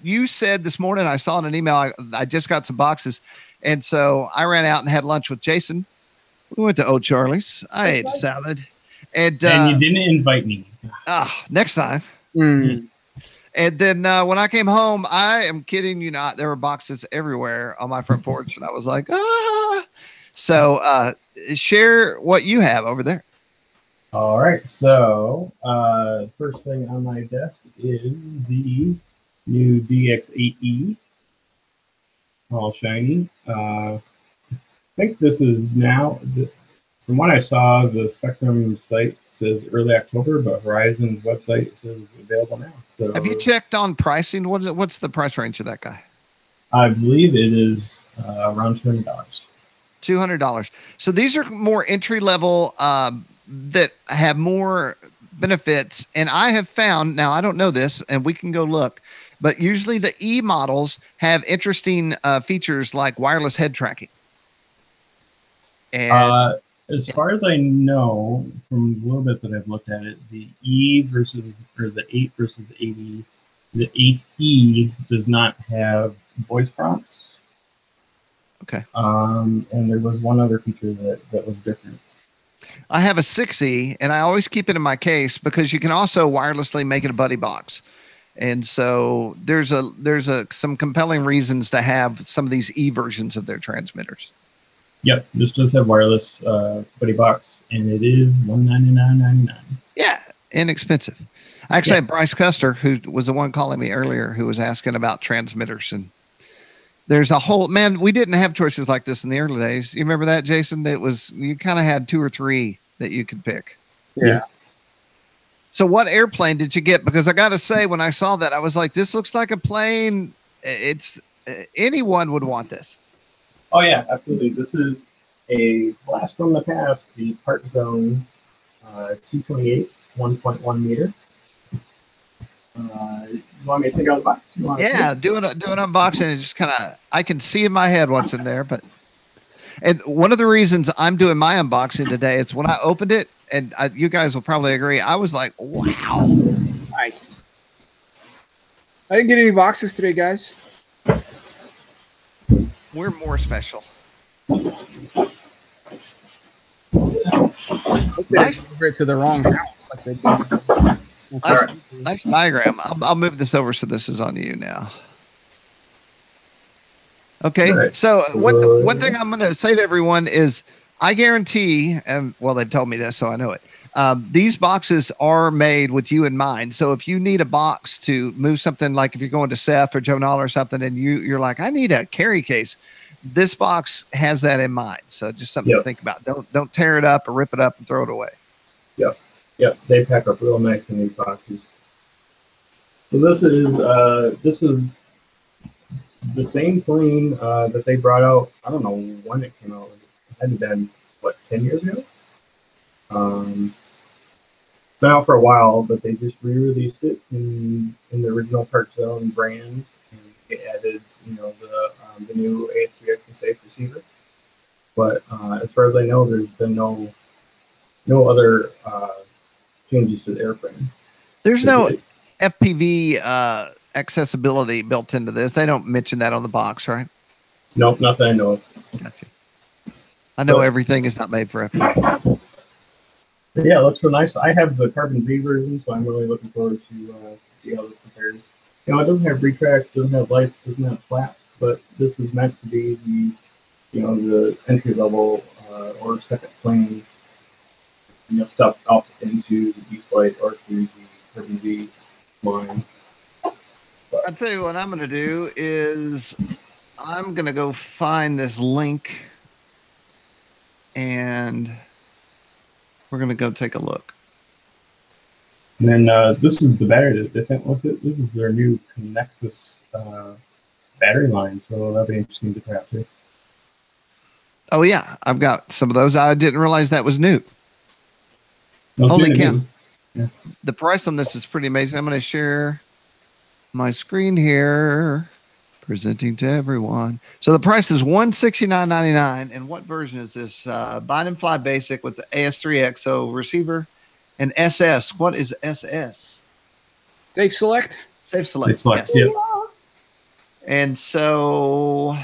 [SPEAKER 1] You said this morning, I saw in an email, I just got some boxes, and so I ran out and had lunch with Jason. We went to Old Charlie's. I ate a salad. And
[SPEAKER 3] you didn't invite me.
[SPEAKER 1] Next time. And then when I came home, I am kidding you not, there were boxes everywhere on my front porch, and I was like, ah. So share what you have over there.
[SPEAKER 3] All right, so first thing on my desk is the new DX8E, all shiny. I think this is now, from what I saw, the Spectrum site says early October, but Horizon's website says available now. So
[SPEAKER 1] Have you checked on pricing? What's the price range of that guy?
[SPEAKER 3] I believe it is around $200.
[SPEAKER 1] $200. So these are more entry level that have more benefits. And I have found, now I don't know this, and we can go look, but usually the E models have interesting features like wireless head tracking. And
[SPEAKER 3] as far as I know, from a little bit that I've looked at it, the E versus, or the 8 versus the 80, the 8E does not have voice prompts.
[SPEAKER 1] Okay.
[SPEAKER 3] And there was one other feature that was different.
[SPEAKER 1] I have a 6E, and I always keep it in my case because you can also wirelessly make it a buddy box. And so there's some compelling reasons to have some of these E versions of their transmitters.
[SPEAKER 3] Yep, this does have wireless buddy box, and it is $199.99.
[SPEAKER 1] Yeah, inexpensive. I actually had Bryce Custer, who was the one calling me earlier, who was asking about transmitters. And there's a whole, man, we didn't have choices like this in the early days. You remember that, Jason? It was, you kind of had 2 or 3 that you could pick.
[SPEAKER 2] Yeah.
[SPEAKER 1] So what airplane did you get? Because I got to say, when I saw that, I was like, this looks like a plane. It's anyone would want this.
[SPEAKER 3] Oh yeah, absolutely. This is a blast from the past, the Part Zone 228, 1.1 meter. You want me to take out the box?
[SPEAKER 1] Yeah, do an unboxing. And just kind of, I can see in my head what's in there. But, and one of the reasons I'm doing my unboxing today is when I opened it, and you guys will probably agree, I was like, wow.
[SPEAKER 2] Nice. I didn't get any boxes today, guys.
[SPEAKER 1] We're more special.
[SPEAKER 2] Nice. Over it to the wrong house. Like they did.
[SPEAKER 1] Nice diagram. I'll move this over so this is on you now. Okay.
[SPEAKER 3] Right.
[SPEAKER 1] So one thing I'm going to say to everyone is I guarantee, and well, they've told me this, so I know it. These boxes are made with you in mind. So if you need a box to move something, like if you're going to Seth or Joe Knoll or something, and you're like, I need a carry case, this box has that in mind. So just something to think about. Don't tear it up or rip it up and throw it away.
[SPEAKER 3] Yep. They pack up real nice in these boxes. So this is the same plane that they brought out. I don't know when it came out. It had been, what, 10 years ago? Been out for a while, but they just re-released it in the original Part Zone brand, and they added, the new AS3X and safe receiver. But as far as I know, there's been no other changes to the airframe.
[SPEAKER 1] There's no FPV accessibility built into this. They don't mention that on the box, right?
[SPEAKER 3] Nope, not that I know of.
[SPEAKER 1] Gotcha. I know everything is not made for FPV.
[SPEAKER 3] Yeah, it looks real nice. I have the Carbon Z version, so I'm really looking forward to see how this compares. It doesn't have retracts, doesn't have lights, doesn't have flaps, but this is meant to be the entry level or second plane, stuff up into the B-Flight or through the Carbon Z line.
[SPEAKER 1] I'll tell you what I'm going to do is I'm going to go find this link, and we're going to go take a look.
[SPEAKER 3] And then this is the battery that they sent with it. This is their new Connexus battery line, so that'll be interesting to tap too.
[SPEAKER 1] Oh yeah, I've got some of those. I didn't realize that was new. Holy cow.
[SPEAKER 3] Yeah.
[SPEAKER 1] The price on this is pretty amazing. I'm going to share my screen here, presenting to everyone. So the price is $169.99. And what version is this? Bind and Fly Basic with the AS3XO receiver and SS. What is SS?
[SPEAKER 2] Safe Select.
[SPEAKER 1] Safe Select.
[SPEAKER 3] Safe Select.
[SPEAKER 1] Yes.
[SPEAKER 3] Yeah.
[SPEAKER 1] And so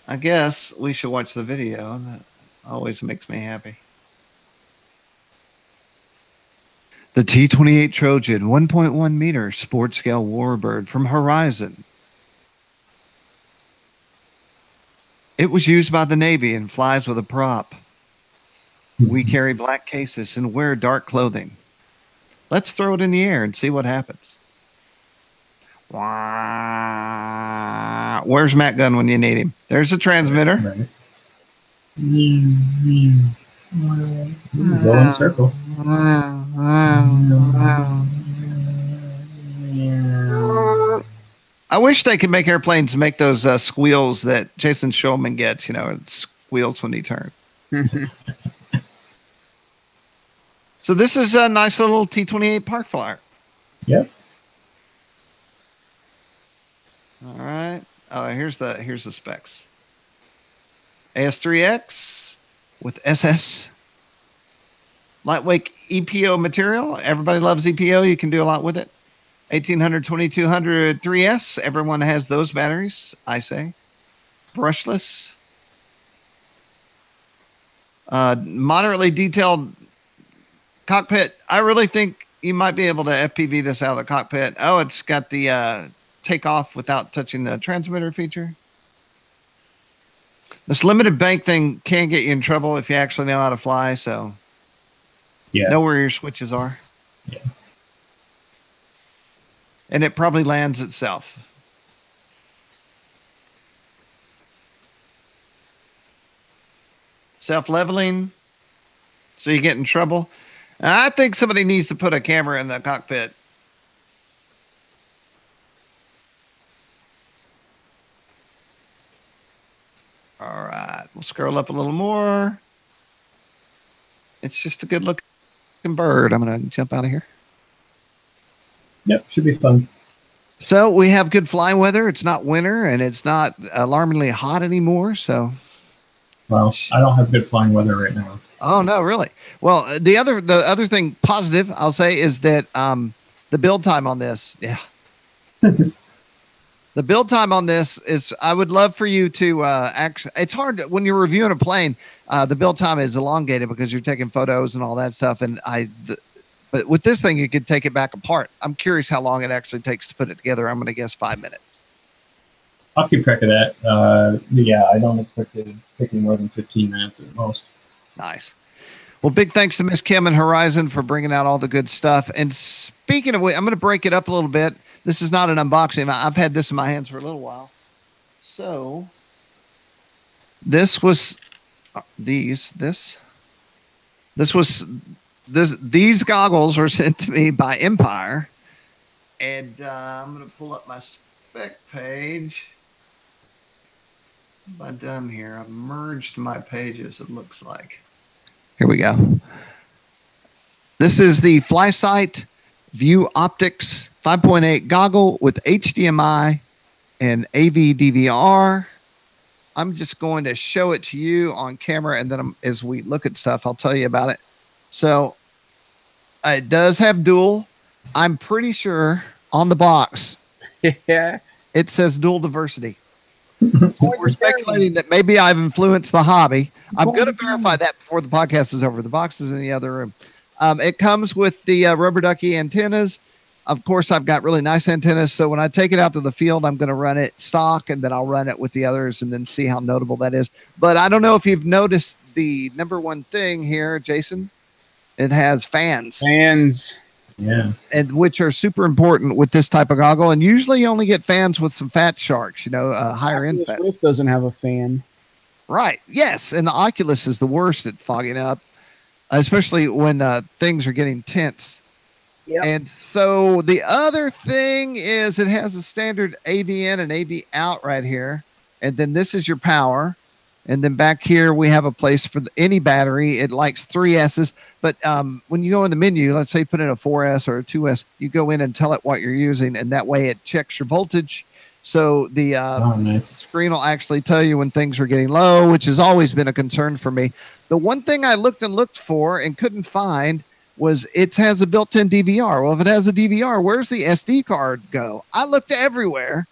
[SPEAKER 1] I guess we should watch the video. That always makes me happy. The T-28 Trojan 1.1 meter sport scale Warbird from Horizon. It was used by the Navy and flies with a prop. We carry black cases and wear dark clothing. Let's throw it in the air and see what happens. Where's Matt Gunn when you need him? There's a transmitter.
[SPEAKER 3] Right. Go in a circle.
[SPEAKER 1] I wish they could make airplanes make those squeals that Jason Schulman gets, it squeals when he turns. So this is a nice little T-28 park flyer.
[SPEAKER 3] Yep.
[SPEAKER 1] All right. Oh, here's the specs. AS3X with SS. Lightweight EPO material. Everybody loves EPO. You can do a lot with it. 1800, 2200 3S. Everyone has those batteries, I say. Brushless. Moderately detailed cockpit. I really think you might be able to FPV this out of the cockpit. Oh, it's got the take off without touching the transmitter feature. This limited bank thing can get you in trouble if you actually know how to fly. So
[SPEAKER 3] yeah,
[SPEAKER 1] know where your switches are.
[SPEAKER 3] Yeah.
[SPEAKER 1] And it probably lands itself. Self-leveling, so you get in trouble. I think somebody needs to put a camera in the cockpit. All right, we'll scroll up a little more. It's just a good looking bird. I'm going to jump out of here.
[SPEAKER 3] Yep, should be fun.
[SPEAKER 1] So we have good flying weather. It's not winter and it's not alarmingly hot anymore. So,
[SPEAKER 3] well, I don't have good flying weather right now.
[SPEAKER 1] Oh no, really? Well, the other thing positive I'll say is that the build time on this, yeah, the build time on this is. I would love for you to actually. It's hard when you're reviewing a plane. The build time is elongated because you're taking photos and all that stuff. And but with this thing, you could take it back apart. I'm curious how long it actually takes to put it together. I'm going to guess 5 minutes.
[SPEAKER 3] I'll keep track of that. Yeah, I don't expect it taking more than 15 minutes at most.
[SPEAKER 1] Nice. Well, big thanks to Miss Kim and Horizon for bringing out all the good stuff. And speaking of which, I'm going to break it up a little bit. This is not an unboxing. I've had this in my hands for a little while. So this was these goggles were sent to me by Empire. And I'm going to pull up my spec page. What have I done here? I've merged my pages, it looks like. Here we go. This is the Flysight View Optics 5.8 goggle with HDMI and AV DVR. I'm just going to show it to you on camera, and then as we look at stuff, I'll tell you about it. So it does have dual. I'm pretty sure on the box,
[SPEAKER 2] Yeah,
[SPEAKER 1] it says dual diversity. So we're speculating that maybe I've influenced the hobby. I'm going to verify that before the podcast is over. The box is in the other room. It comes with the rubber ducky antennas. Of course, I've got really nice antennas. So when I take it out to the field, I'm going to run it stock, and then I'll run it with the others and then see how notable that is. But I don't know if you've noticed the number one thing here, Jason. It has fans.
[SPEAKER 3] Yeah.
[SPEAKER 1] And which are super important with this type of goggle. And usually you only get fans with some fat sharks, higher end fat.
[SPEAKER 2] Rift doesn't have a fan.
[SPEAKER 1] Right. Yes. And the Oculus is the worst at fogging up, especially when things are getting tense.
[SPEAKER 2] Yep.
[SPEAKER 1] And so the other thing is it has a standard AV in and AV out right here. And then this is your power. And then back here, we have a place for any battery. It likes 3 S's. But when you go in the menu, let's say put in a 4S or a 2S, you go in and tell it what you're using. And that way it checks your voltage. So the
[SPEAKER 3] nice.
[SPEAKER 1] screen will actually tell you when things are getting low, which has always been a concern for me. The one thing I looked for and couldn't find was it has a built-in DVR. Well, if it has a DVR, where's the SD card go? I looked everywhere.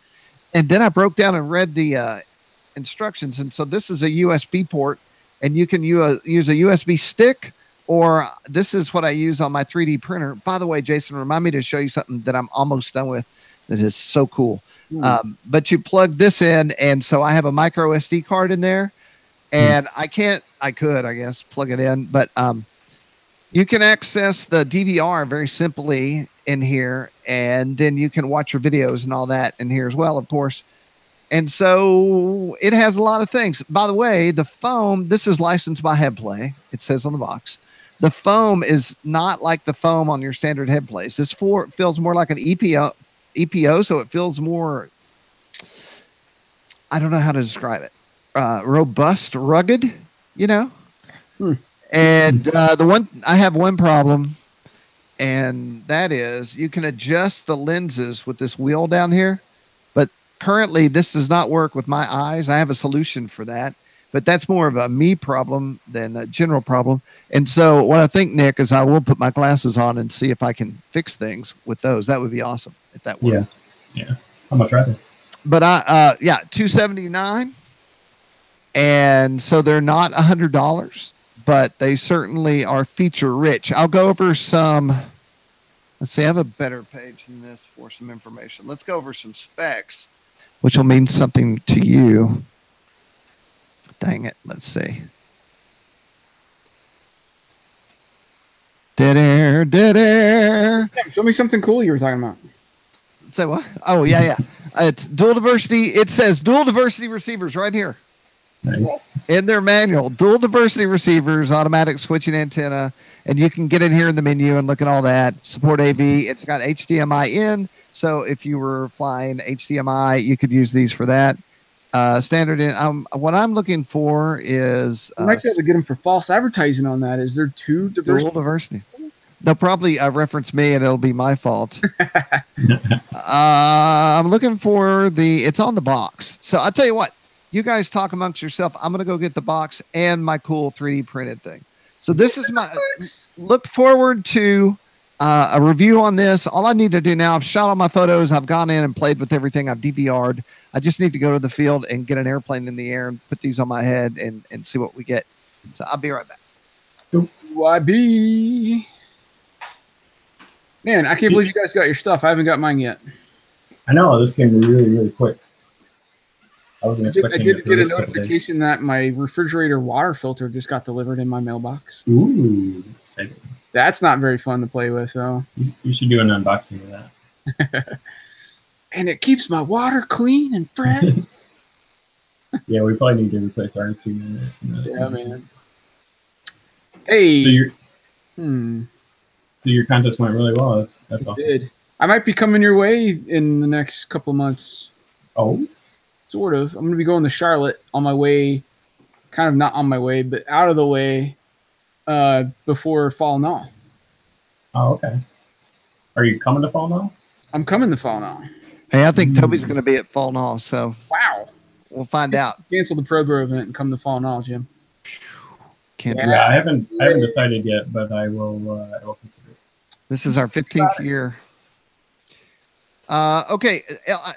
[SPEAKER 1] And then I broke down and read the instructions. And so this is a USB port, and you can use a USB stick or this is what I use on my 3D printer. By the way, Jason, remind me to show you something that I'm almost done with that is so cool. But you plug this in, and so I have a micro SD card in there, and I could, I guess, plug it in, but you can access the DVR very simply in here, and then you can watch your videos and all that in here as well, of course. And so it has a lot of things. By the way, the foam, this is licensed by Headplay. It says on the box. The foam is not like the foam on your standard head plates. This feels more like an EPO, so it feels more, I don't know how to describe it, robust, rugged, you know? And I have one problem, and that is you can adjust the lenses with this wheel down here, but currently this does not work with my eyes. I have a solution for that, but that's more of a me problem than a general problem. And so what I think, Nick, is I will put my glasses on and see if I can fix things with those. That would be awesome if that worked.
[SPEAKER 3] Yeah. How much are they?
[SPEAKER 1] But $279, and so they're not $100. But they certainly are feature rich. I'll go over some. Let's see. I have a better page than this for some information. Let's go over some specs, which will mean something to you. Dang it. Let's see. Dead air.
[SPEAKER 2] Show me something cool you were talking about.
[SPEAKER 1] Say what? Oh, yeah. It's dual diversity. It says dual diversity receivers right here.
[SPEAKER 3] Nice.
[SPEAKER 1] In their manual, dual diversity receivers, automatic switching antenna, and you can get in here in the menu and look at all that. Support AV. It's got HDMI in, so if you were flying HDMI, you could use these for that. Standard in. What I'm looking for is
[SPEAKER 2] I might be able to get them for false advertising on that. Is there two
[SPEAKER 1] dual diversity? They'll probably reference me, and it'll be my fault. I'm looking for it's on the box. So I'll tell you what. You guys talk amongst yourself. I'm going to go get the box and my cool 3D printed thing. So this is my look forward to a review on this. All I need to do now, I've shot all my photos. I've gone in and played with everything. I've DVR'd. I just need to go to the field and get an airplane in the air and put these on my head and see what we get. So I'll be right back.
[SPEAKER 2] YB. Man, I can't believe you guys got your stuff. I haven't got mine yet.
[SPEAKER 3] I know. This came really, really quick. I
[SPEAKER 2] did get a notification that my refrigerator water filter just got delivered in my mailbox.
[SPEAKER 3] Ooh, exciting.
[SPEAKER 2] That's not very fun to play with, though.
[SPEAKER 3] You should do an unboxing of that.
[SPEAKER 2] And it keeps my water clean and fresh.
[SPEAKER 3] Yeah, we probably need to replace ours too.
[SPEAKER 2] Yeah, man. Hey.
[SPEAKER 3] So your contest went really well. That's awesome.
[SPEAKER 2] It did. I might be coming your way in the next couple of months.
[SPEAKER 3] Oh?
[SPEAKER 2] Sort of. I'm going to be going to Charlotte on my way, kind of not on my way, but out of the way before Fall Null.
[SPEAKER 3] Oh, okay. Are you coming to Fall Null?
[SPEAKER 2] I'm coming to Fall Null.
[SPEAKER 1] Hey, I think Toby's going to be at Fall Null, so
[SPEAKER 2] wow,
[SPEAKER 1] we'll find out.
[SPEAKER 2] Cancel the ProGrow event and come to Fall Null, Jim.
[SPEAKER 3] I haven't decided yet, but I will consider it.
[SPEAKER 1] This is our 15th year. Okay,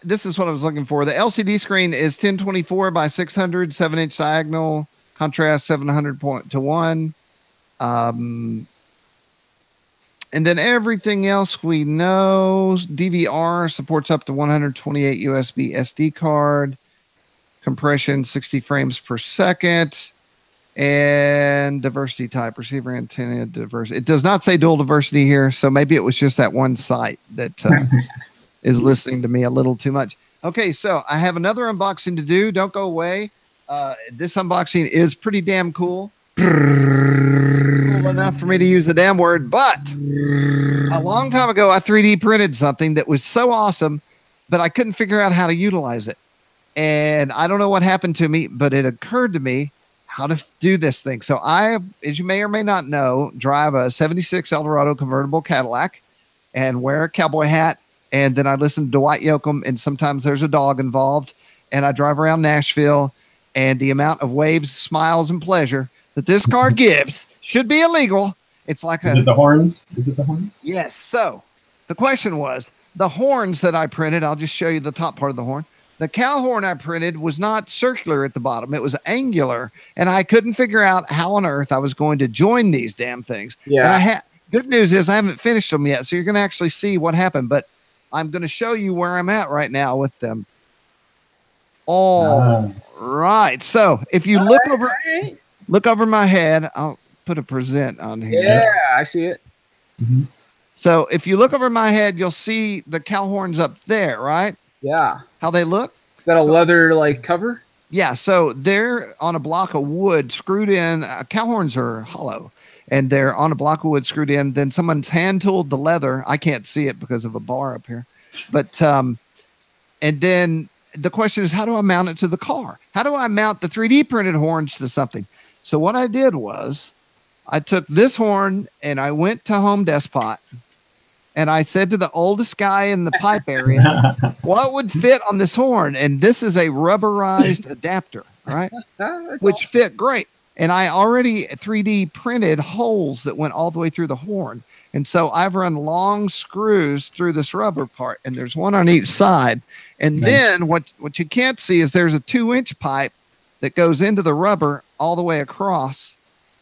[SPEAKER 1] this is what I was looking for. The LCD screen is 1024 by 600, 7-inch diagonal, contrast 700:1. And then everything else we know. DVR supports up to 128 USB SD card, compression 60 frames per second, and diversity type, receiver antenna diversity. It does not say dual diversity here, so maybe it was just that one site that is listening to me a little too much. Okay, so I have another unboxing to do. Don't go away. This unboxing is pretty damn cool. Cool enough for me to use the damn word, but a long time ago, I 3D printed something that was so awesome, but I couldn't figure out how to utilize it. And I don't know what happened to me, but it occurred to me how to do this thing. So I have, as you may or may not know, drive a 76 Eldorado convertible Cadillac and wear a cowboy hat. And then I listen to Dwight Yoakam, and sometimes there's a dog involved. And I drive around Nashville, and the amount of waves, smiles, and pleasure that this car gives should be illegal. It's like
[SPEAKER 3] Is it the horns? Is it the horns?
[SPEAKER 1] Yes. So the question was, the horns that I printed, I'll just show you the top part of the horn. The cow horn I printed was not circular at the bottom. It was angular, and I couldn't figure out how on earth I was going to join these damn things.
[SPEAKER 2] Yeah.
[SPEAKER 1] And good news is I haven't finished them yet, so you're going to actually see what happened, but I'm going to show you where I'm at right now with them. All right. So if you look over my head, I'll put a present on here.
[SPEAKER 2] Yeah, I see it.
[SPEAKER 3] Mm-hmm.
[SPEAKER 1] So if you look over my head, you'll see the cow horns up there, right?
[SPEAKER 2] Yeah.
[SPEAKER 1] How they look?
[SPEAKER 2] Is that a leather like cover?
[SPEAKER 1] Yeah. So they're on a block of wood screwed in. Cow horns are hollow, and they're on a block of wood screwed in. Then someone's hand tooled the leather. I can't see it because of a bar up here, but and then the question is, how do I mount it to the car? How do I mount the 3D printed horns to something? So what I did was I took this horn and I went to Home Depot. And I said to the oldest guy in the pipe area, what would fit on this horn? And this is a rubberized adapter, right? Which fit great. And I already 3D printed holes that went all the way through the horn. And so I've run long screws through this rubber part, and there's one on each side. And then what you can't see is there's a 2-inch pipe that goes into the rubber all the way across.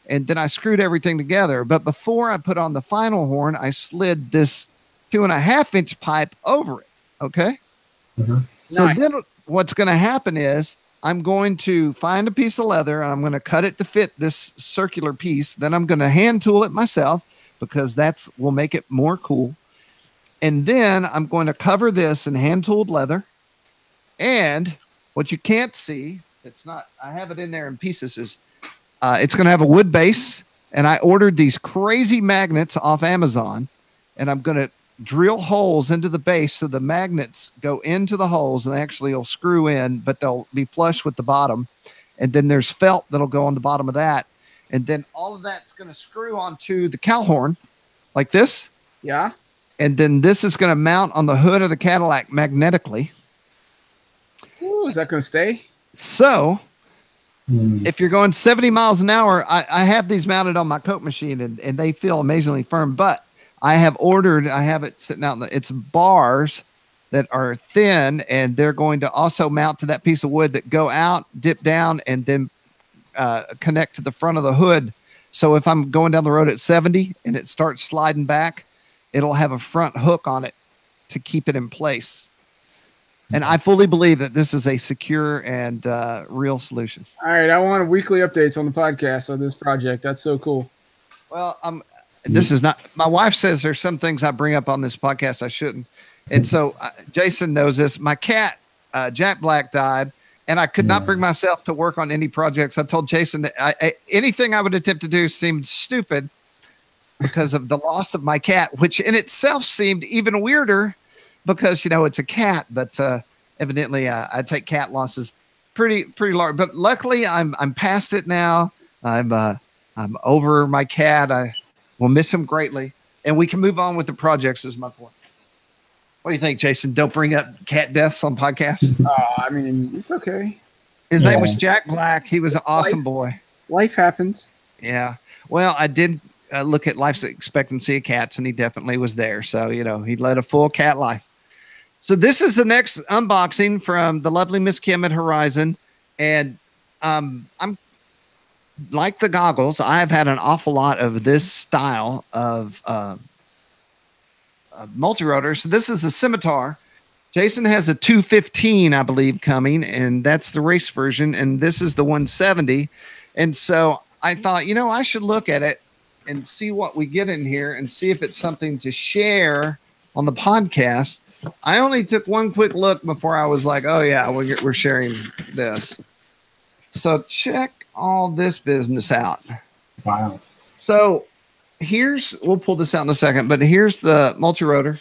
[SPEAKER 1] And then I screwed everything together. But before I put on the final horn, I slid this 2.5-inch pipe over it. Okay.
[SPEAKER 3] Mm-hmm.
[SPEAKER 1] So then what's going to happen is I'm going to find a piece of leather and I'm going to cut it to fit this circular piece. Then I'm going to hand tool it myself because will make it more cool. And then I'm going to cover this in hand tooled leather. And what you can't see, I have it in there in pieces, is it's going to have a wood base, and I ordered these crazy magnets off Amazon, and I'm going to drill holes into the base so the magnets go into the holes, and they actually will screw in, but they'll be flush with the bottom. And then there's felt that'll go on the bottom of that. And then all of that's going to screw onto the cow horn like this.
[SPEAKER 2] Yeah.
[SPEAKER 1] And then this is going to mount on the hood of the Cadillac magnetically.
[SPEAKER 2] Ooh, is that going to stay? So
[SPEAKER 1] if you're going 70 miles an hour, I have these mounted on my coat machine and they feel amazingly firm, but I have it sitting out it's bars that are thin, and they're going to also mount to that piece of wood that go out, dip down, and then connect to the front of the hood. So if I'm going down the road at 70 and it starts sliding back, it'll have a front hook on it to keep it in place. And I fully believe that this is a secure and real solution.
[SPEAKER 2] All right. I want weekly updates on the podcast on this project. That's so cool.
[SPEAKER 1] Well, this is not, my wife says there's some things I bring up on this podcast I shouldn't. And so Jason knows this. My cat, Jack Black, died, and I could not bring myself to work on any projects. I told Jason that anything I would attempt to do seemed stupid because of the loss of my cat, which in itself seemed even weirder because, it's a cat, but evidently I take cat losses pretty large. But luckily I'm past it now. I'm over my cat. I will miss him greatly, and we can move on with the projects is my point. What do you think, Jason? Don't bring up cat deaths on podcasts.
[SPEAKER 2] I mean, it's okay.
[SPEAKER 1] His name was Jack Black. He was an awesome boy.
[SPEAKER 2] Life happens.
[SPEAKER 1] Yeah. Well, I did look at life expectancy of cats, and he definitely was there. So, he led a full cat life. So this is the next unboxing from the lovely Miss Kim at Horizon. And I'm like the goggles. I've had an awful lot of this style of multi-rotor. So this is a Scimitar. Jason has a 215, I believe, coming, and that's the race version. And this is the 170. And so I thought, I should look at it and see what we get in here and see if it's something to share on the podcast. I only took one quick look before I was like, oh yeah, we're sharing this. So check all this business out.
[SPEAKER 3] Wow.
[SPEAKER 1] So we'll pull this out in a second, but here's the multi-rotor.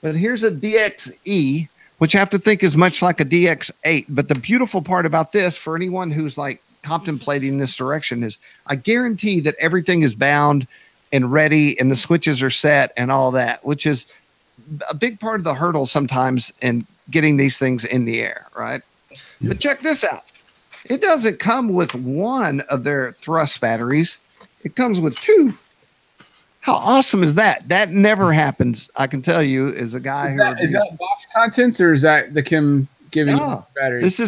[SPEAKER 1] But here's a DXE, which I have to think is much like a DX8. But the beautiful part about this, for anyone who's like contemplating this direction, is I guarantee that everything is bound and ready and the switches are set and all that, which is a big part of the hurdle sometimes in getting these things in the air, right? Yeah. But check this out. It doesn't come with one of their thrust batteries. It comes with two. How awesome is that? That never happens. I can tell you, as a guy
[SPEAKER 2] Is that box contents, or is that the Kim giving
[SPEAKER 1] Yeah.
[SPEAKER 2] you batteries.
[SPEAKER 1] This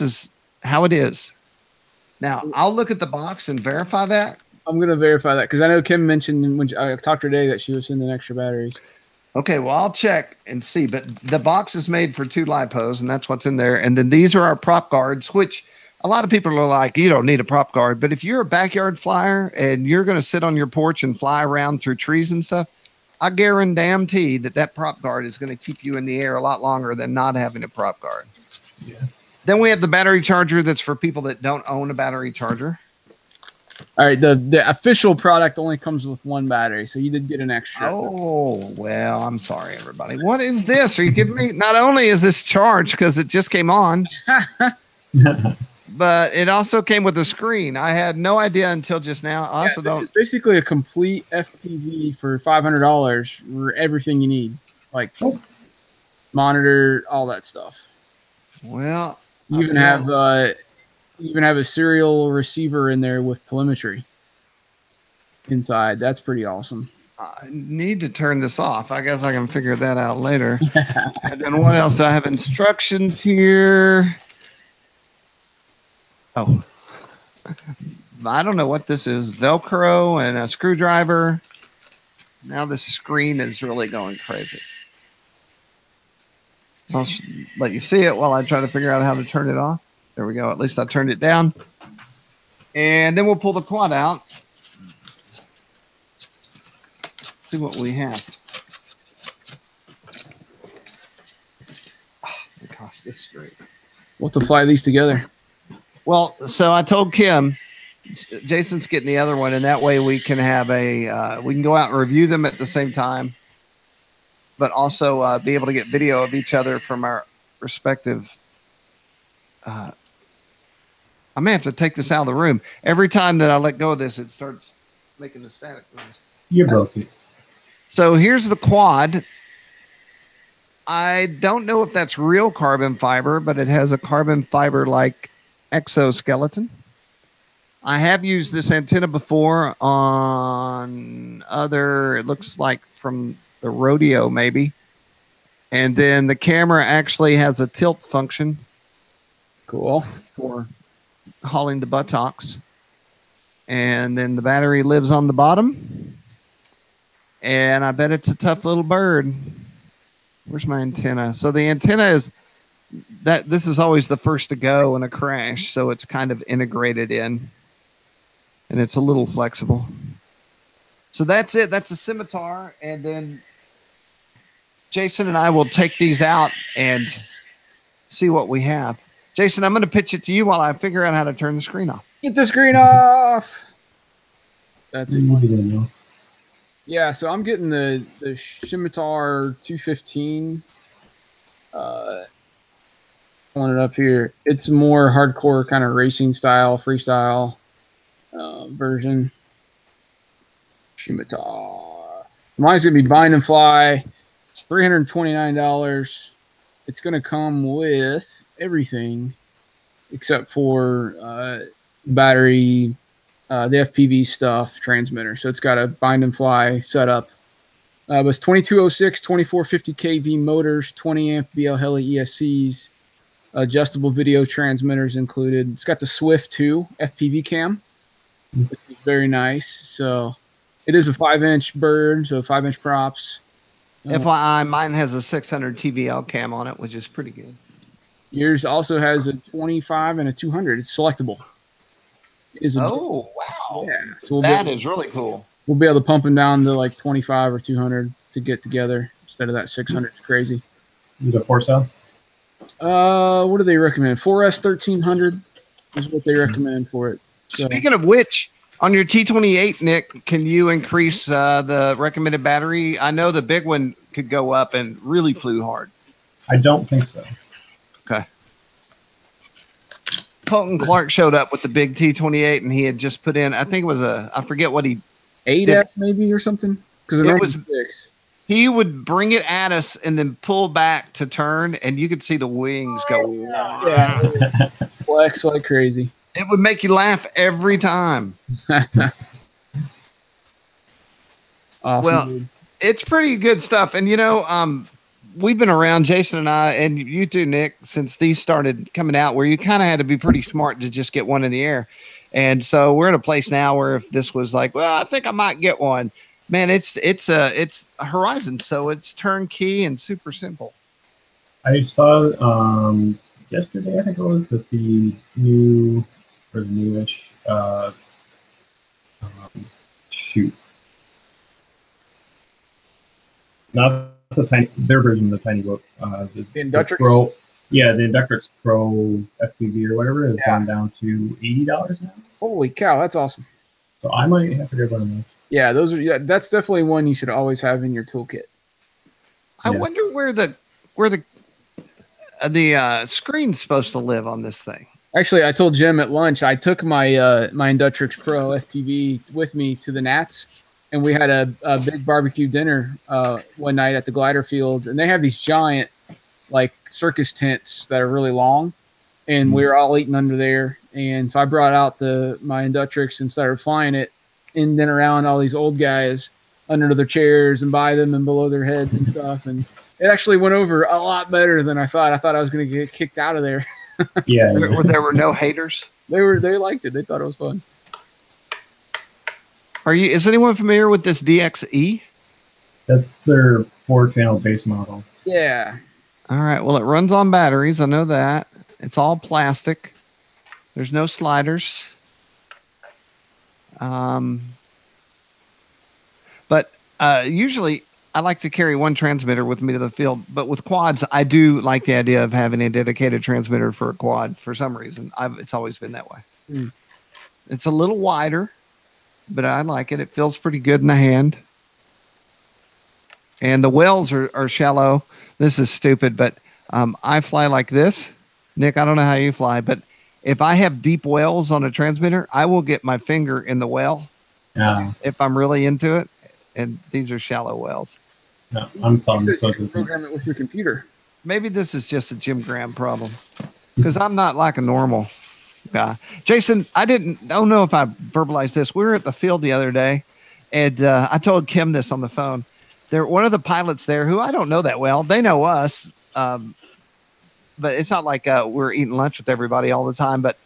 [SPEAKER 1] is how it is. Now, I'll look at the box and verify that.
[SPEAKER 2] I'm going to verify that because I know Kim mentioned when I talked to her today that she was sending extra batteries.
[SPEAKER 1] Okay, well, I'll check and see. But the box is made for 2 lipos, and that's what's in there. And then these are our prop guards, which a lot of people are like, you don't need a prop guard. But if you're a backyard flyer and you're going to sit on your porch and fly around through trees and stuff, I guarantee that prop guard is going to keep you in the air a lot longer than not having a prop guard.
[SPEAKER 3] Yeah.
[SPEAKER 1] Then we have the battery charger that's for people that don't own a battery charger.
[SPEAKER 2] All right, the official product only comes with 1 battery, so you did get an extra.
[SPEAKER 1] Oh, well, I'm sorry, everybody. What is this? Are you kidding me? Not only is this charged because it just came on, but it also came with a screen. I had no idea until just now. I also don't.
[SPEAKER 2] It's basically a complete FPV for $500 for everything you need, like monitor, all that stuff.
[SPEAKER 1] Well,
[SPEAKER 2] You even have a serial receiver in there with telemetry inside. That's pretty awesome.
[SPEAKER 1] I need to turn this off. I guess I can figure that out later. And then what else do I have? Instructions here. Oh, I don't know what this is. Velcro and a screwdriver. Now this screen is really going crazy. I'll let you see it while I try to figure out how to turn it off. There we go. At least I turned it down. And then we'll pull the quad out. Let's see what we have. Oh, my gosh, this is great.
[SPEAKER 2] We'll have to fly these together.
[SPEAKER 1] Well, so I told Kim, Jason's getting the other one, and that way we can have we can go out and review them at the same time, but also be able to get video of each other from our respective. I may have to take this out of the room. Every time that I let go of this, it starts making the static noise.
[SPEAKER 3] You broke it.
[SPEAKER 1] So here's the quad. I don't know if that's real carbon fiber, but it has a carbon fiber-like exoskeleton. I have used this antenna before on it looks like from the rodeo maybe. And then the camera actually has a tilt function.
[SPEAKER 2] Cool.
[SPEAKER 1] For hauling the buttocks. And then the battery lives on the bottom. And I bet it's a tough little bird. Where's my antenna? So the antenna is this is always the first to go in a crash, so it's kind of integrated in, and it's a little flexible. So that's it. That's a Scimitar, and then Jason and I will take these out and see what we have. Jason, I'm going to pitch it to you while I figure out how to turn the screen off.
[SPEAKER 2] Get the screen off. That's
[SPEAKER 3] funny.
[SPEAKER 2] Yeah, so I'm getting the Scimitar 215. Pulling it up here. It's more hardcore kind of racing style, freestyle version. Scimitar. Mine's going to be bind and fly. It's $329. It's going to come with everything except for battery, the FPV stuff, transmitter. So it's got a bind and fly setup. It was 2206, 2450 kV motors, 20 amp BL Heli ESCs, adjustable video transmitters included. It's got the Swift 2 FPV cam, which is very nice. So it is a 5-inch bird, so 5-inch props.
[SPEAKER 1] FYI, mine has a 600 TVL cam on it, which is pretty good.
[SPEAKER 2] Yours also has a 25 and a 200. It's selectable.
[SPEAKER 1] Oh, wow.
[SPEAKER 2] Yeah. So
[SPEAKER 1] that is really cool.
[SPEAKER 2] We'll be able to pump them down to like 25 or 200 to get together instead of that 600. It's crazy.
[SPEAKER 3] You got 4-cell?
[SPEAKER 2] What do they recommend? 4S 1300 is what they recommend for it. So,
[SPEAKER 1] speaking of which, on your T28, Nick, can you increase the recommended battery? I know the big one could go up and really flew hard.
[SPEAKER 3] I don't think so.
[SPEAKER 1] Okay. Colton Clark showed up with the big T28, and he had just put in, I think it was I forget what he
[SPEAKER 2] 8S maybe or something, because it was 6.
[SPEAKER 1] He would bring it at us and then pull back to turn, and you could see the wings go.
[SPEAKER 2] Yeah, flex like crazy.
[SPEAKER 1] It would make you laugh every time.
[SPEAKER 2] Awesome.
[SPEAKER 1] Well, it's pretty good stuff. And, we've been around, Jason and I, and you too, Nick, since these started coming out, where you kind of had to be pretty smart to just get one in the air. And so we're in a place now where if this was like, well, I think I might get one, man, it's a Horizon, so it's turnkey and super simple.
[SPEAKER 3] I saw yesterday, I think it was, that the new or the newish shoot. Not the tiny, their version of the tiny boat. The
[SPEAKER 2] Inductrix?
[SPEAKER 3] Pro, yeah, the Inductrix Pro FPV or whatever has gone down to $80 now.
[SPEAKER 2] Holy cow, that's awesome.
[SPEAKER 3] So I might have to get one of those.
[SPEAKER 2] Yeah, those are. Yeah, that's definitely one you should always have in your toolkit.
[SPEAKER 1] I wonder where the screen's supposed to live on this thing.
[SPEAKER 2] Actually, I told Jim at lunch I took my my Inductrix Pro FPV with me to the Nats, and we had a big barbecue dinner one night at the glider field, and they have these giant like circus tents that are really long, and we were all eating under there. And so I brought out my Inductrix and started flying it in and around all these old guys under their chairs and by them and below their heads and stuff. And it actually went over a lot better than I thought. I thought I was going to get kicked out of there.
[SPEAKER 3] Yeah,
[SPEAKER 1] there were no haters.
[SPEAKER 2] They liked it. They thought it was fun.
[SPEAKER 1] Is anyone familiar with this DXE?
[SPEAKER 3] that's their 4-channel base model.
[SPEAKER 2] Yeah.
[SPEAKER 1] All right. Well, it runs on batteries. I know that. It's all plastic. There's no sliders. But usually I like to carry one transmitter with me to the field. But with quads, I do like the idea of having a dedicated transmitter for a quad for some reason. It's always been that way. Mm. It's a little wider, but I like it. It feels pretty good in the hand. And the wells are shallow. This is stupid, but I fly like this. Nick, I don't know how you fly, but if I have deep wells on a transmitter, I will get my finger in the well if I'm really into it. And these are shallow wells.
[SPEAKER 3] No, I'm fine.
[SPEAKER 2] Program it with your computer.
[SPEAKER 1] Maybe this is just a Jim Graham problem because I'm not like a normal guy. Jason, I don't know if I verbalized this. We were at the field the other day, and I told Kim this on the phone. One of the pilots there, who I don't know that well, they know us, but it's not like we're eating lunch with everybody all the time. But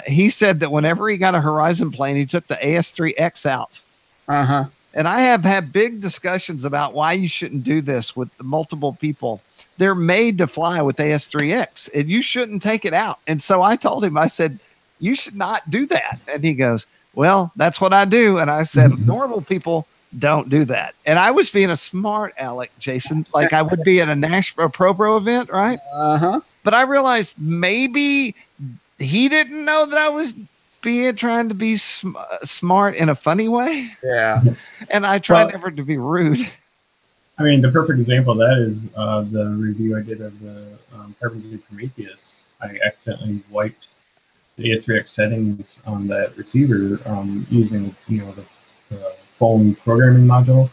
[SPEAKER 1] he said that whenever he got a Horizon plane, he took the AS3X out.
[SPEAKER 2] Uh-huh.
[SPEAKER 1] And I have had big discussions about why you shouldn't do this with multiple people. They're made to fly with AS3X, and you shouldn't take it out. And so I told him, I said, you should not do that. And he goes, well, that's what I do. And I said, normal people don't do that. And I was being a smart aleck, Jason, like I would be at a Pro event, right?
[SPEAKER 2] Uh-huh.
[SPEAKER 1] But I realized maybe he didn't know that I was trying to be smart in a funny way.
[SPEAKER 2] Yeah.
[SPEAKER 1] And I try never to be rude.
[SPEAKER 3] I mean, the perfect example of that is the review I did of the Carpenter Prometheus. I accidentally wiped the AS3X settings on that receiver using, the phone programming module.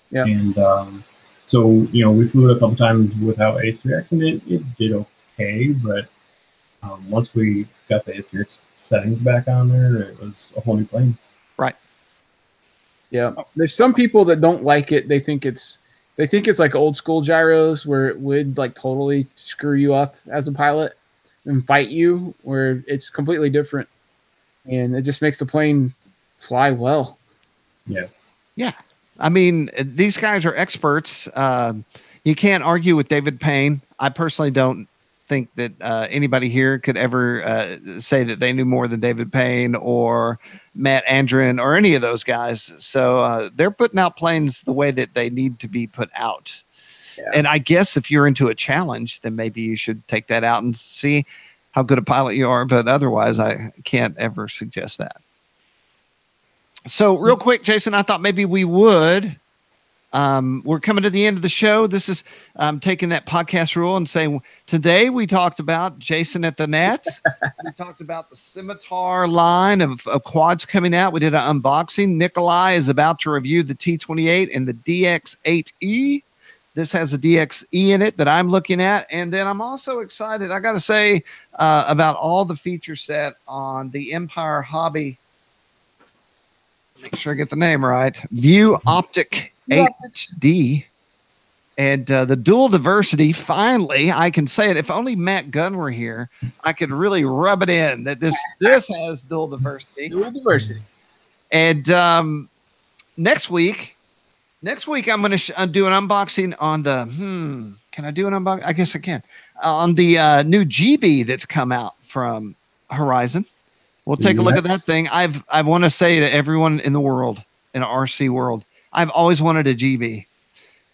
[SPEAKER 2] Yeah.
[SPEAKER 3] And so, we flew it a couple times without AS3X, and it did okay. But once we got the AS3X settings back on there, it was a whole new plane.
[SPEAKER 1] Right.
[SPEAKER 2] Yeah. There's some people that don't like it. They think it's like old school gyros where it would like totally screw you up as a pilot and fight you, where it's completely different. And it just makes the plane fly well.
[SPEAKER 3] Yeah.
[SPEAKER 1] Yeah. I mean, these guys are experts. You can't argue with David Payne. I personally don't think that anybody here could ever say that they knew more than David Payne or Matt Andrin or any of those guys. So they're putting out planes the way that they need to be put out. Yeah. And I guess if you're into a challenge, then maybe you should take that out and see how good a pilot you are. But otherwise, I can't ever suggest that. So real quick, Jason, I thought maybe we would. We're coming to the end of the show. This is taking that podcast rule and saying today we talked about Jason at the Nats. We talked about the Scimitar line of quads coming out. We did an unboxing. Nikolai is about to review the T28 and the DX8E. This has a DXE in it that I'm looking at. And then I'm also excited, I got to say, about all the feature set on the Empire Hobby. Make sure I get the name right. View Optic HD. And the dual diversity, finally, I can say it. If only Matt Gunn were here, I could really rub it in that this has dual diversity.
[SPEAKER 2] Dual diversity.
[SPEAKER 1] And next week I'm going to do an unboxing on the can I do an unboxing? I guess I can. On the new GB that's come out from Horizon. We'll take a look at that thing. I want to say to everyone in the world, in the RC world, I've always wanted a GB.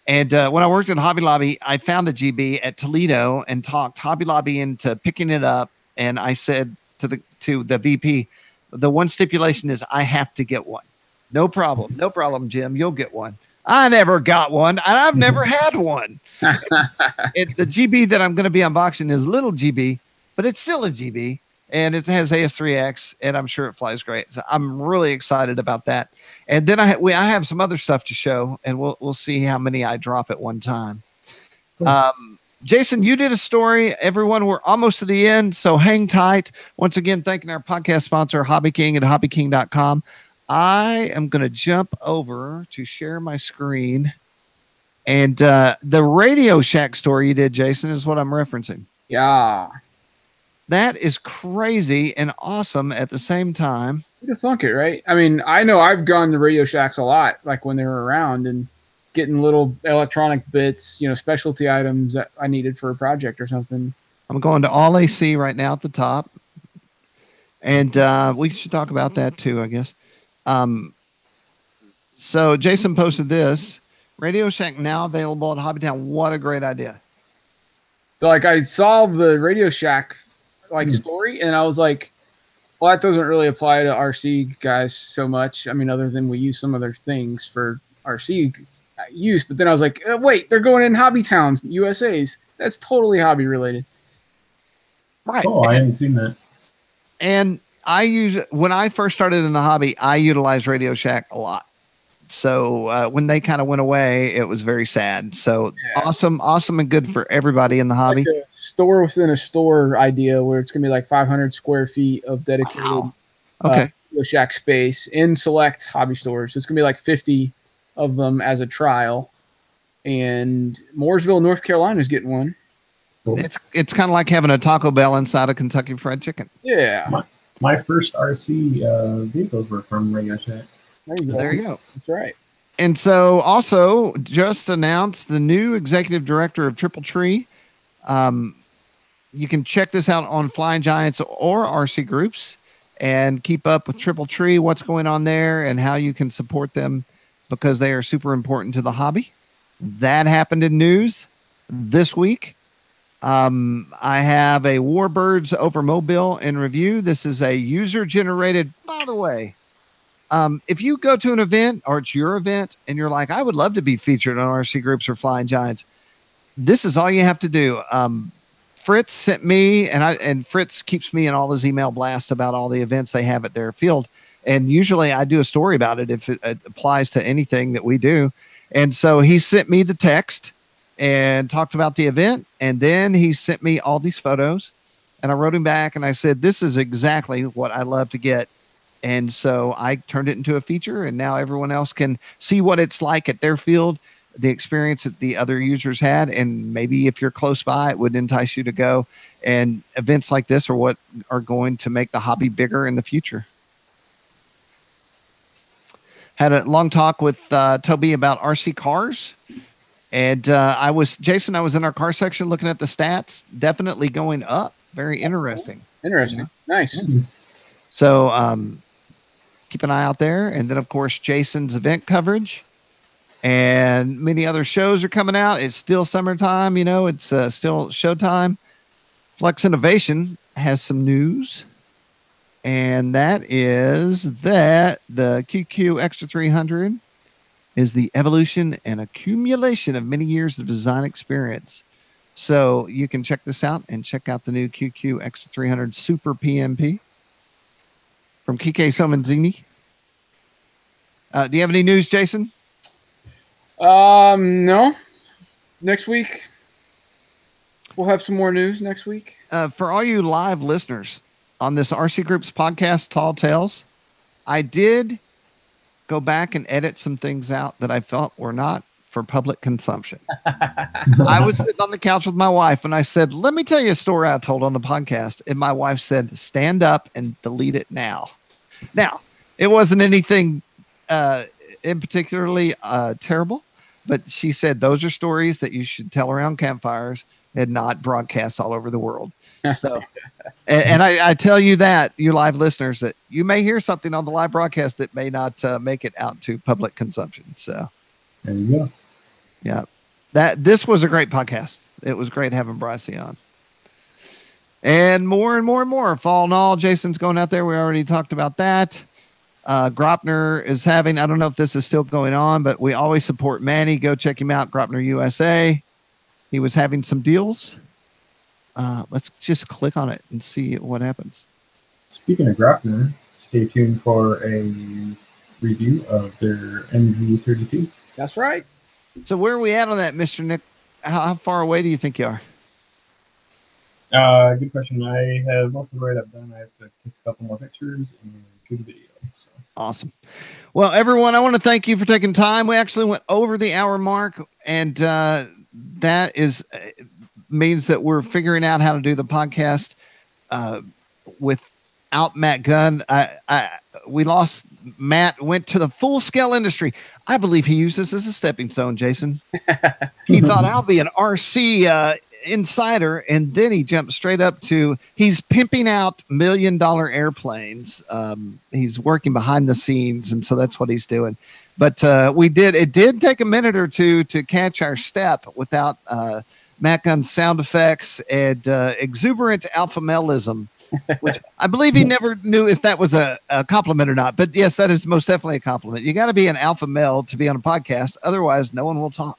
[SPEAKER 1] And when I worked at Hobby Lobby, I found a GB at Toledo and talked Hobby Lobby into picking it up. And I said to the VP, the one stipulation is I have to get one. No problem, Jim. You'll get one. I never got one, and I've never had one. The GB that I'm going to be unboxing is little GB, but it's still a GB, and it has AS3X, and I'm sure it flies great. So I'm really excited about that. And then I have some other stuff to show, and we'll see how many I drop at one time. Cool. Jason, you did a story. Everyone, we're almost to the end, so hang tight. Once again, thanking our podcast sponsor, Hobby King at hobbyking.com. I am going to jump over to share my screen. And the Radio Shack story you did, Jason, is what I'm referencing.
[SPEAKER 2] Yeah.
[SPEAKER 1] That is crazy and awesome at the same time.
[SPEAKER 2] You'd have thunk it, right? I mean, I know I've gone to Radio Shacks a lot, like when they were around, and getting little electronic bits, specialty items that I needed for a project or something.
[SPEAKER 1] I'm going to All AC right now at the top. And we should talk about that too, I guess. So Jason posted this. Radio Shack now available at Hobbytown. What a great idea.
[SPEAKER 2] So I saw the Radio Shack story, and I was like, well, that doesn't really apply to RC guys so much. I mean, other than we use some of their things for RC use. But then I was like, wait, they're going in Hobby Towns, USA's. That's totally hobby related.
[SPEAKER 1] Right.
[SPEAKER 3] Oh, I haven't seen that.
[SPEAKER 1] And when I first started in the hobby, I utilized Radio Shack a lot. So when they kind of went away, it was very sad. So awesome and good for everybody in the hobby.
[SPEAKER 2] Like a store within a store idea where it's going to be like 500 square feet of dedicated Radio Shack space in select hobby stores. So it's going to be like 50 of them as a trial. And Mooresville, North Carolina is getting one.
[SPEAKER 1] It's kind of like having a Taco Bell inside a Kentucky Fried Chicken.
[SPEAKER 2] Yeah.
[SPEAKER 3] My first RC vehicles were from Radio Shack.
[SPEAKER 1] There you go.
[SPEAKER 2] That's right.
[SPEAKER 1] And so also just announced the new executive director of Triple Tree. You can check this out on Flying Giants or RCGroups and keep up with Triple Tree, what's going on there and how you can support them because they are super important to the hobby. That happened in news this week. I have a Warbirds over Mobile in review. This is a user generated, by the way. If you go to an event or it's your event and you're like, I would love to be featured on RCGroups or Flying Giants, this is all you have to do. Fritz sent me, and Fritz keeps me in all his email blasts about all the events they have at their field. And usually I do a story about it if it applies to anything that we do. And so he sent me the text and talked about the event. And then he sent me all these photos and I wrote him back and I said, this is exactly what I love to get. And so I turned it into a feature and now everyone else can see what it's like at their field, the experience that the other users had. And maybe if you're close by, it would entice you to go. And events like this are what are going to make the hobby bigger in the future. Had a long talk with Toby about RC cars. And I was in our car section looking at the stats, definitely going up. Very interesting.
[SPEAKER 2] Interesting. Nice.
[SPEAKER 1] Mm-hmm. So keep an eye out there. And then, of course, Jason's event coverage and many other shows are coming out. It's still summertime. It's still showtime. Flex Innovation has some news. And that is that the QQ Extra 300 is the evolution and accumulation of many years of design experience. So you can check this out and check out the new QQ Extra 300 Super PMP from Kike Somanzini. Do you have any news, Jason?
[SPEAKER 2] No. Next week. We'll have some more news next week.
[SPEAKER 1] For all you live listeners on this RC Groups podcast, Tall Tales, I did go back and edit some things out that I felt were not for public consumption. I was sitting on the couch with my wife and I said, let me tell you a story I told on the podcast. And my wife said, stand up and delete it now. Now, it wasn't anything in particularly terrible, but she said those are stories that you should tell around campfires and not broadcast all over the world. So, and I tell you that, you live listeners, that you may hear something on the live broadcast that may not make it out to public consumption. So
[SPEAKER 3] There you go.
[SPEAKER 1] yeah, this was a great podcast. It was great having Brycey on. And more and more and more. Fall and all, Jason's going out there. We already talked about that. Gropner is having, I don't know if this is still going on, but we always support Manny. Go check him out, Gropner USA. He was having some deals. Let's just click on it and see what happens.
[SPEAKER 3] Speaking of Gropner, stay tuned for a review of their MZ32.
[SPEAKER 2] That's right.
[SPEAKER 1] So where are we at on that, Mr. Nick? How far away do you think you are?
[SPEAKER 3] Good question. I have most of the write-up done. I have to take a couple more pictures and shoot a video. So.
[SPEAKER 1] Awesome. Well, everyone, I want to thank you for taking time. We actually went over the hour mark, and that means that we're figuring out how to do the podcast without Matt Gunn. We lost Matt, went to the full scale industry. I believe he used this as a stepping stone, Jason. He thought I'll be an RC insider, and then he jumped straight up to he's pimping out $1 million airplanes. He's working behind the scenes, and so that's what he's doing. But it did take a minute or two to catch our step without Matt Gunn's sound effects and exuberant alpha maleism, which I believe he never knew if that was a compliment or not. But yes, that is most definitely a compliment. You got to be an alpha male to be on a podcast. Otherwise, no one will talk.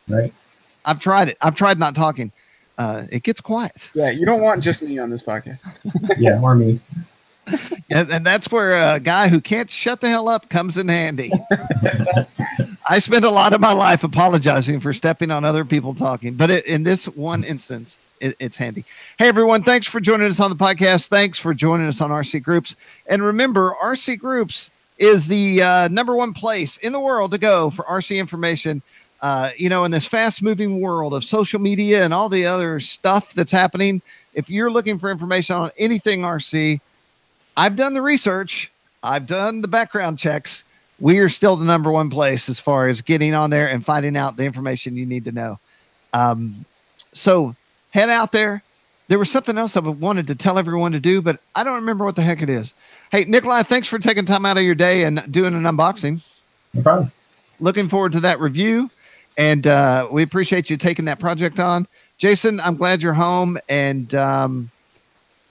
[SPEAKER 3] Right.
[SPEAKER 1] I've tried it. I've tried not talking. It gets quiet.
[SPEAKER 2] Yeah, you don't want just me on this podcast.
[SPEAKER 3] Yeah, or me.
[SPEAKER 1] And that's where a guy who can't shut the hell up comes in handy. I spend a lot of my life apologizing for stepping on other people talking, but in this one instance, it's handy. Hey, everyone, thanks for joining us on the podcast. Thanks for joining us on RC Groups. And remember, RC Groups is the #1 place in the world to go for RC information. In this fast-moving world of social media and all the other stuff that's happening, if you're looking for information on anything RC, I've done the research. I've done the background checks. We are still the #1 place as far as getting on there and finding out the information you need to know. So head out there. There was something else I wanted to tell everyone to do, but I don't remember what the heck it is. Hey, Nikolai, thanks for taking time out of your day and doing an unboxing.
[SPEAKER 3] No problem.
[SPEAKER 1] Looking forward to that review. And we appreciate you taking that project on. Jason, I'm glad you're home, and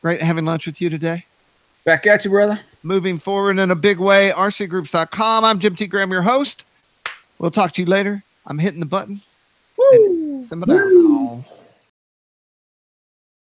[SPEAKER 1] great having lunch with you today.
[SPEAKER 2] Back at you, brother.
[SPEAKER 1] Moving forward in a big way, rcgroups.com. I'm Jim T. Graham, your host. We'll talk to you later. I'm hitting the button.
[SPEAKER 2] Woo!
[SPEAKER 1] Scimitar.